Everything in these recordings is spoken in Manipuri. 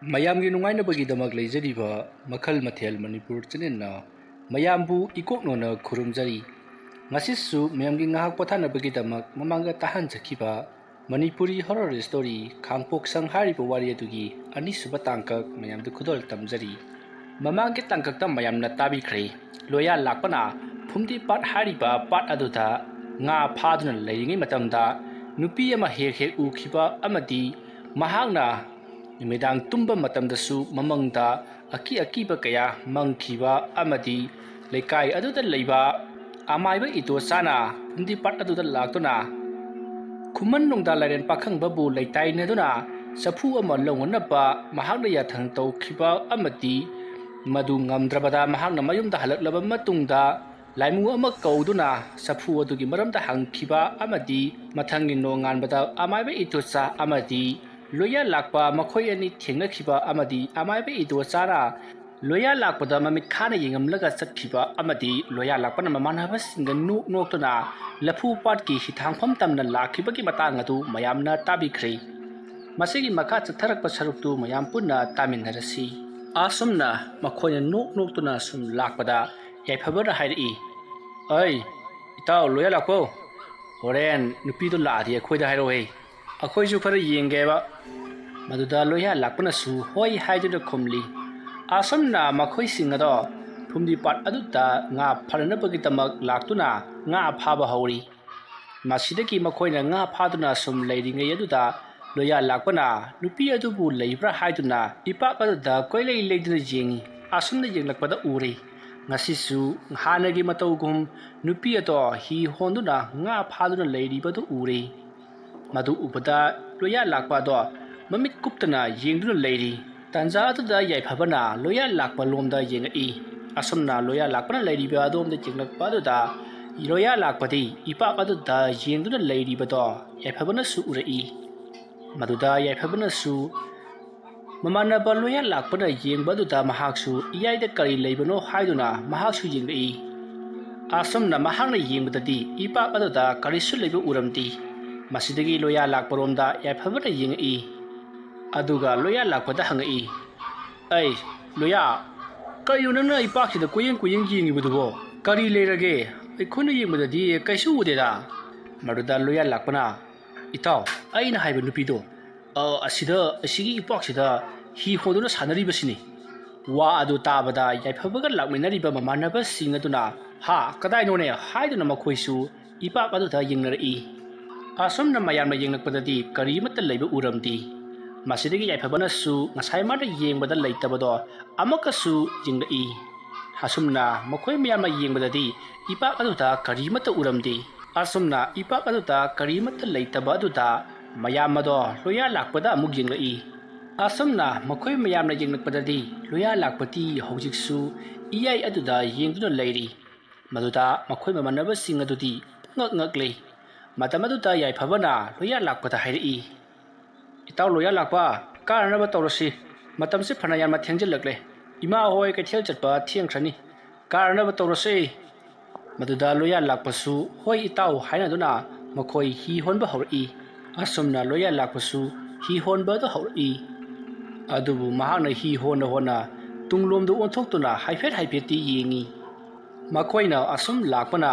ꯃꯌꯥꯝꯒꯤ ꯅꯨꯡꯉꯥꯏꯅꯕꯒꯤꯗꯃꯛ ꯂꯩꯖꯔꯤꯕ ꯃꯈꯜ ꯃꯊꯦꯜ ꯃꯅꯤꯄꯨꯔ ꯆꯦꯅꯦꯜꯅ ꯃꯌꯥꯝꯕꯨ ꯏꯀꯣꯛꯅꯣꯅ ꯈꯨꯔꯨꯝꯖꯔꯤ꯫ ꯉꯁꯤꯁꯨ ꯃꯌꯥꯝꯒꯤ ꯉꯥꯏꯍꯥꯛ ꯄꯣꯊꯥꯅꯕꯒꯤꯗꯃꯛ ꯃꯃꯥꯡꯗ ꯇꯥꯍꯟꯖꯈꯤꯕ ꯃꯅꯤꯄꯨꯔꯤ ꯍꯣꯔꯔ ꯁ꯭ꯇꯣꯔꯤ ꯈꯥꯡꯄꯣꯛꯁꯪ ꯍꯥꯏꯔꯤꯕ ꯋꯥꯔꯤ ꯑꯗꯨꯒꯤ ꯑꯅꯤꯁꯨꯕ ꯇꯥꯡꯀꯛ ꯃꯌꯥꯝꯗ ꯈꯨꯗꯣꯜ ꯇꯝꯖꯔꯤ꯫ ꯃꯃꯥꯡꯒꯤ ꯇꯥꯡꯀꯛꯇ ꯃꯌꯥꯝꯅ ꯇꯥꯕꯤꯈ꯭ꯔꯦ꯫ ꯂꯣꯌꯥ ꯂꯥꯛꯄꯅ ꯐꯨꯝꯗꯤ ꯄꯥꯠ ꯍꯥꯏꯔꯤꯕ ꯄꯥꯠ ꯑꯗꯨꯗ ꯉꯥ ꯐꯥꯗꯨꯅ ꯂꯩꯔꯤꯉꯩ ꯃꯇꯝꯗ ꯅꯨꯄꯤ ꯑꯃ ꯍꯦꯛ ꯍꯦꯛ ꯎꯈꯤꯕ ꯑꯃꯗꯤ ꯃꯍꯥꯛꯅ ꯅꯨꯃꯤꯗꯥꯡ ꯇꯨꯝꯕ ꯃꯇꯝꯗꯁꯨ ꯃꯃꯪꯗ ꯑꯀꯤꯕ ꯀꯌꯥ ꯃꯪꯈꯤꯕ ꯑꯃꯗꯤ ꯂꯩꯀꯥꯏ ꯑꯗꯨꯗ ꯂꯩꯕ ꯑꯃꯥꯏꯕ ꯏꯇꯣꯆꯥꯅ ꯐꯨꯝꯗꯤ ꯄꯥꯠ ꯑꯗꯨꯗ ꯂꯥꯛꯇꯨꯅ ꯈꯨꯃꯟ ꯅꯣꯡꯗꯥ ꯂꯥꯏꯔꯦꯟ ꯄꯥꯈꯪꯕꯕꯨ ꯂꯩꯇꯥꯏꯅꯗꯨꯅ ꯆꯐꯨ ꯑꯃ ꯂꯧꯅꯅꯕ ꯃꯍꯥꯛꯅ ꯌꯥꯊꯪ ꯇꯧꯈꯤꯕ ꯑꯃꯗꯤ ꯃꯗꯨ ꯉꯝꯗ꯭ꯔꯕꯗ ꯃꯍꯥꯛꯅ ꯃꯌꯨꯝꯗ ꯍꯜꯂꯛꯂꯕ ꯃꯇꯨꯡꯗ ꯂꯥꯏꯃꯨ ꯑꯃ ꯀꯧꯗꯨꯅ ꯆꯐꯨ ꯑꯗꯨꯒꯤ ꯃꯔꯝꯗ ꯍꯪꯈꯤꯕ ꯑꯃꯗꯤ ꯃꯊꯪꯒꯤ ꯅꯣꯡꯉꯥꯟꯕꯗ ꯑꯃꯥꯏꯕ ꯏꯇꯣꯆꯥ ꯑꯃꯗꯤ ꯂꯣꯌꯥ ꯂꯥꯛꯄ ꯃꯈꯣꯏ ꯑꯅꯤ ꯊꯦꯡꯅꯈꯤꯕ ꯑꯃꯗꯤ ꯑꯃꯥꯏꯕ ꯏꯇꯣꯆꯥꯅ ꯂꯣꯌꯥ ꯂꯥꯛꯄꯗ ꯃꯃꯤꯠ ꯈꯥꯅ ꯌꯦꯡꯉꯝꯂꯒ ꯆꯠꯈꯤꯕ ꯑꯃꯗꯤ ꯂꯣꯌꯥ ꯂꯥꯛꯄꯅ ꯃꯃꯥꯟꯅꯕꯁꯤꯡꯒ ꯅꯣꯛꯇꯨꯅ ꯂꯐꯨ ꯄꯥꯠꯀꯤ ꯍꯤꯊꯥꯡꯐꯝ ꯇꯝꯅ ꯂꯥꯛꯈꯤꯕꯒꯤ ꯃꯇꯥꯡ ꯑꯗꯨ ꯃꯌꯥꯝꯅ ꯇꯥꯕꯤꯈ꯭ꯔꯦ꯫ ꯃꯁꯤꯒꯤ ꯃꯈꯥ ꯆꯠꯊꯔꯛꯄ ꯁꯔꯨꯛꯇꯨ ꯃꯌꯥꯝ ꯄꯨꯟꯅ ꯇꯥꯃꯤꯟꯅꯔꯁꯤ꯫ ꯑꯁꯨꯝꯅ ꯃꯈꯣꯏꯅ ꯅꯣꯛꯇꯨꯅ ꯁꯨꯝ ꯂꯥꯛꯄꯗ ꯌꯥꯏꯐꯕꯅ ꯍꯥꯏꯔꯛꯏ, "ꯑꯩ ꯏꯇꯥꯎ ꯂꯣꯌꯥ ꯂꯥꯛꯄꯣ, ꯍꯣꯔꯦꯟ ꯅꯨꯄꯤꯗꯣ ꯂꯥꯛꯑꯗꯤ ꯑꯩꯈꯣꯏꯗ ꯍꯥꯏꯔꯛꯑꯣꯍꯦ, ꯑꯩꯈꯣꯏꯁꯨ ꯈꯔ ꯌꯦꯡꯒꯦꯕ"꯫ ꯃꯗꯨꯗ ꯂꯣꯌꯥ ꯂꯥꯛꯄꯅꯁꯨ ꯍꯣꯏ ꯍꯥꯏꯗꯨꯅ ꯈꯨꯝꯂꯤ꯫ ꯑꯁꯨꯝꯅ ꯃꯈꯣꯏꯁꯤꯡ ꯑꯗꯣ ꯐꯨꯝꯗꯤ ꯄꯥꯠ ꯑꯗꯨꯗ ꯉꯥ ꯐꯥꯅꯅꯕꯒꯤꯗꯃꯛ ꯂꯥꯛꯇꯨꯅ ꯉꯥ ꯐꯥꯕ ꯍꯧꯔꯤ꯫ ꯃꯁꯤꯗꯒꯤ ꯃꯈꯣꯏꯅ ꯉꯥ ꯐꯥꯗꯨꯅ ꯁꯨꯝ ꯂꯩꯔꯤꯉꯩ ꯑꯗꯨꯗ ꯂꯣꯌꯥ ꯂꯥꯛꯄꯅ ꯅꯨꯄꯤ ꯑꯗꯨꯕꯨ ꯂꯩꯕ꯭ꯔꯥ ꯍꯥꯏꯗꯨꯅ ꯏꯄꯥꯛ ꯑꯗꯨꯗ ꯀꯣꯏꯂꯩ ꯂꯩꯗꯨꯅ ꯌꯦꯡꯉꯤ꯫ ꯑꯁꯨꯝꯅ ꯌꯦꯡꯂꯛꯄꯗ ꯎꯔꯦ ꯉꯁꯤꯁꯨ ꯍꯥꯟꯅꯒꯤ ꯃꯇꯧꯒꯨꯝ ꯅꯨꯄꯤ ꯑꯗꯣ ꯍꯤ ꯍꯣꯟꯗꯨꯅ ꯉꯥ ꯐꯥꯗꯨꯅ ꯂꯩꯔꯤꯕꯗꯨ ꯎꯔꯦ꯫ ꯃꯗꯨ ꯎꯕꯗ ꯂꯣꯌꯥ ꯂꯥꯛꯄ ꯑꯗꯣ ꯃꯃꯤꯠ ꯀꯨꯞꯇꯅ ꯌꯦꯡꯗꯨꯅ ꯂꯩꯔꯤ꯫ ꯇꯥꯟꯖꯥ ꯑꯗꯨꯗ ꯌꯥꯏꯐꯕꯅ ꯂꯣꯌꯥ ꯂꯥꯛꯄ ꯂꯣꯝꯗ ꯌꯦꯡꯉꯛꯏ꯫ ꯑꯁꯨꯝꯅ ꯂꯣꯌꯥ ꯂꯥꯛꯄꯅ ꯂꯩꯔꯤꯕ ꯑꯗꯣꯝꯗ ꯌꯦꯡꯂꯛꯄ ꯑꯗꯨꯗ ꯂꯣꯌꯥ ꯂꯥꯛꯄꯗꯤ ꯏꯄꯥꯛ ꯑꯗꯨꯗ ꯌꯦꯡꯗꯨꯅ ꯂꯩꯔꯤꯕꯗꯣ ꯌꯥꯏꯐꯕꯅꯁꯨ ꯎꯔꯛꯏ꯫ ꯃꯗꯨꯗ ꯌꯥꯏꯐꯕꯅꯁꯨ ꯃꯃꯥꯟꯅꯕ ꯂꯣꯌꯥ ꯂꯥꯛꯄꯅ ꯌꯦꯡꯕ ꯑꯗꯨꯗ ꯃꯍꯥꯛꯁꯨ ꯏꯌꯥꯏꯗ ꯀꯔꯤ ꯂꯩꯕꯅꯣ ꯍꯥꯏꯗꯨꯅ ꯃꯍꯥꯛꯁꯨ ꯌꯦꯡꯂꯛꯏ꯫ ꯑꯁꯨꯝꯅ ꯃꯍꯥꯛꯅ ꯌꯦꯡꯕꯗꯗꯤ ꯏꯄꯥꯛ ꯑꯗꯨꯗ ꯀꯔꯤꯁꯨ ꯂꯩꯕ ꯎꯔꯝꯗꯦ꯫ ꯃꯁꯤꯗꯒꯤ ꯂꯣꯌꯥ ꯂꯥꯛꯄꯔꯣꯝꯗ ꯌꯥꯏꯐꯕꯅ ꯌꯦꯡꯉꯛꯏ꯫ ꯑꯗꯨꯒ ꯂꯣꯌꯥ ꯂꯥꯛꯄꯗ ꯍꯪꯉꯛꯏ, "ꯑꯩ ꯂꯣꯌꯥ, ꯀꯔꯤꯅꯣ ꯅꯪꯅ ꯏꯄꯥꯛꯁꯤꯗ ꯀꯣꯏꯌꯦꯡ ꯌꯦꯡꯉꯤꯕꯗꯨꯕꯣ? ꯀꯔꯤ ꯂꯩꯔꯒꯦ? ꯑꯩꯈꯣꯏꯅ ꯌꯦꯡꯕꯗꯗꯤ ꯀꯩꯁꯨ ꯎꯗꯦꯗ"꯫ ꯃꯗꯨꯗ ꯂꯣꯌꯥ ꯂꯥꯛꯄꯅ, "ꯏꯇꯥꯎ, ꯑꯩꯅ ꯍꯥꯏꯕ ꯅꯨꯄꯤꯗꯣ ꯑꯁꯤꯒꯤ ꯏꯄꯥꯛꯁꯤꯗ ꯍꯤ ꯍꯣꯟꯗꯨꯅ ꯁꯥꯟꯅꯔꯤꯕꯁꯤꯅꯤ"꯫ ꯋꯥ ꯑꯗꯨ ꯇꯥꯕꯗ ꯌꯥꯏꯐꯕꯒ ꯂꯥꯛꯃꯤꯟꯅꯔꯤꯕ ꯃꯃꯥꯟꯅꯕꯁꯤꯡ ꯑꯗꯨꯅ "ꯍꯥ, ꯀꯗꯥꯏꯅꯣꯅꯦ" ꯍꯥꯏꯗꯨꯅ ꯃꯈꯣꯏꯁꯨ ꯏꯄꯥꯛ ꯑꯗꯨꯗ ꯌꯦꯡꯅꯔꯛꯏ꯫ ꯑꯁꯨꯝꯅ ꯃꯌꯥꯝꯅ ꯌꯦꯡꯂꯛꯄꯗꯗꯤ ꯀꯔꯤꯃꯠꯇ ꯂꯩꯕ ꯎꯔꯝꯗꯦ꯫ ꯃꯁꯤꯗꯒꯤ ꯌꯥꯏꯐꯕꯅꯁꯨ ꯉꯁꯥꯏ ꯃꯥꯅ ꯌꯦꯡꯕꯗ ꯂꯩꯇꯕꯗꯣ ꯑꯃꯨꯛꯀꯁꯨ ꯌꯦꯡꯂꯛꯏ꯫ ꯑꯁꯨꯝꯅ ꯃꯈꯣꯏ ꯃꯌꯥꯝꯅ ꯌꯦꯡꯕꯗꯗꯤ ꯏꯄꯥꯛ ꯑꯗꯨꯗ ꯀꯔꯤꯃꯠꯇ ꯎꯔꯝꯗꯦ꯫ ꯑꯁꯨꯝꯅ ꯏꯄꯥꯛ ꯑꯗꯨꯗ ꯀꯔꯤꯃꯠꯇ ꯂꯩꯇꯕ ꯑꯗꯨꯗ ꯃꯌꯥꯝ ꯑꯗꯣ ꯂꯣꯌꯥ ꯂꯥꯛꯄꯗ ꯑꯃꯨꯛ ꯌꯦꯡꯂꯛꯏ꯫ ꯑꯁꯨꯝꯅ ꯃꯈꯣꯏ ꯃꯌꯥꯝꯅ ꯌꯦꯡꯂꯛꯄꯗꯗꯤ ꯂꯣꯌꯥ ꯂꯥꯛꯄꯗꯤ ꯍꯧꯖꯤꯛꯁꯨ ꯏꯌꯥꯏ ꯑꯗꯨꯗ ꯌꯦꯡꯗꯨꯅ ꯂꯩꯔꯤ꯫ ꯃꯗꯨꯗ ꯃꯈꯣꯏ ꯃꯃꯥꯟꯅꯕꯁꯤꯡ ꯑꯗꯨꯗꯤ ꯄꯨꯡꯉꯛ ꯉꯛꯂꯦ꯫ ꯃꯇꯝ ꯑꯗꯨꯗ ꯌꯥꯏꯐꯕꯅ ꯂꯣꯌꯥ ꯂꯥꯛꯄꯗ ꯍꯥꯏꯔꯛꯏ, "ꯏꯇꯥꯎ ꯂꯣꯌꯥ ꯂꯥꯛꯄ, ꯀꯥꯅꯅꯕ ꯇꯧꯔꯁꯤ, ꯃꯇꯝꯁꯤ ꯐꯅ ꯌꯥꯝꯅ ꯊꯦꯡꯖꯤꯜꯂꯛꯂꯦ, ꯏꯃꯥ ꯍꯣꯏ ꯀꯩꯊꯦꯜ ꯆꯠꯄ ꯊꯦꯡꯈ꯭ꯔꯅꯤ, ꯀꯥꯅꯅꯕ ꯇꯧꯔꯁꯤ"꯫ ꯃꯗꯨꯗ ꯂꯣꯌꯥ ꯂꯥꯛꯄꯁꯨ ꯍꯣꯏ ꯏꯇꯥꯎ ꯍꯥꯏꯅꯗꯨꯅ ꯃꯈꯣꯏ ꯍꯤ ꯍꯣꯟꯕ ꯍꯧꯔꯛꯏ꯫ ꯑꯁꯨꯝꯅ ꯂꯣꯌꯥ ꯂꯥꯛꯄꯁꯨ ꯍꯤ ꯍꯣꯟꯕ ꯑꯗꯨ ꯍꯧꯔꯛꯏ꯫ ꯑꯗꯨꯕꯨ ꯃꯍꯥꯛꯅ ꯍꯤ ꯍꯣꯟꯅ ꯇꯨꯡꯂꯣꯝꯗ ꯑꯣꯟꯊꯣꯛꯇꯨꯅ ꯍꯥꯏꯐꯦꯠꯇꯤ ꯌꯦꯡꯉꯤ꯫ ꯃꯈꯣꯏꯅ ꯑꯁꯨꯝ ꯂꯥꯛꯄꯅ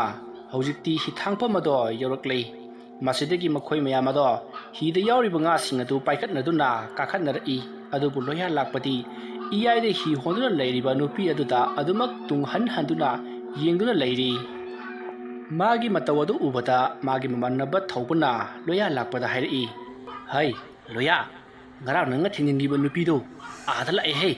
ꯍꯧꯖꯤꯛꯇꯤ ꯍꯤꯊꯥꯡꯐꯝ ꯑꯗꯣ ꯌꯧꯔꯛꯂꯦ꯫ ꯃꯁꯤꯗꯒꯤ ꯃꯈꯣꯏ ꯃꯌꯥꯝ ꯑꯗꯣ ꯍꯤꯗ ꯌꯥꯎꯔꯤꯕ ꯉꯥꯁꯤꯡ ꯑꯗꯨ ꯄꯥꯏꯈꯠꯅꯗꯨꯅ ꯀꯥꯈꯠꯅꯔꯛꯏ꯫ ꯑꯗꯨꯕꯨ ꯂꯣꯌꯥ ꯂꯥꯛꯄꯗꯤ ꯏꯌꯥꯏꯗ ꯍꯤ ꯍꯣꯟꯗꯨꯅ ꯂꯩꯔꯤꯕ ꯅꯨꯄꯤ ꯑꯗꯨꯗ ꯑꯗꯨꯃꯛ ꯇꯨꯡ ꯍꯟꯗꯨꯅ ꯌꯦꯡꯗꯨꯅ ꯂꯩꯔꯤ꯫ ꯃꯥꯒꯤ ꯃꯇꯧ ꯑꯗꯨ ꯎꯕꯗ ꯃꯥꯒꯤ ꯃꯃꯥꯟꯅꯕ ꯊꯧꯕꯅ ꯂꯣꯌꯥ ꯂꯥꯛꯄꯗ ꯍꯥꯏꯔꯛꯏ, "ꯍꯩ ꯂꯣꯌꯥ, ꯉꯔꯥꯡ ꯅꯪꯅ ꯊꯦꯡꯅꯈꯤꯕ ꯅꯨꯄꯤꯗꯣ ꯑꯥꯗ ꯂꯥꯛꯑꯦꯍꯦ"꯫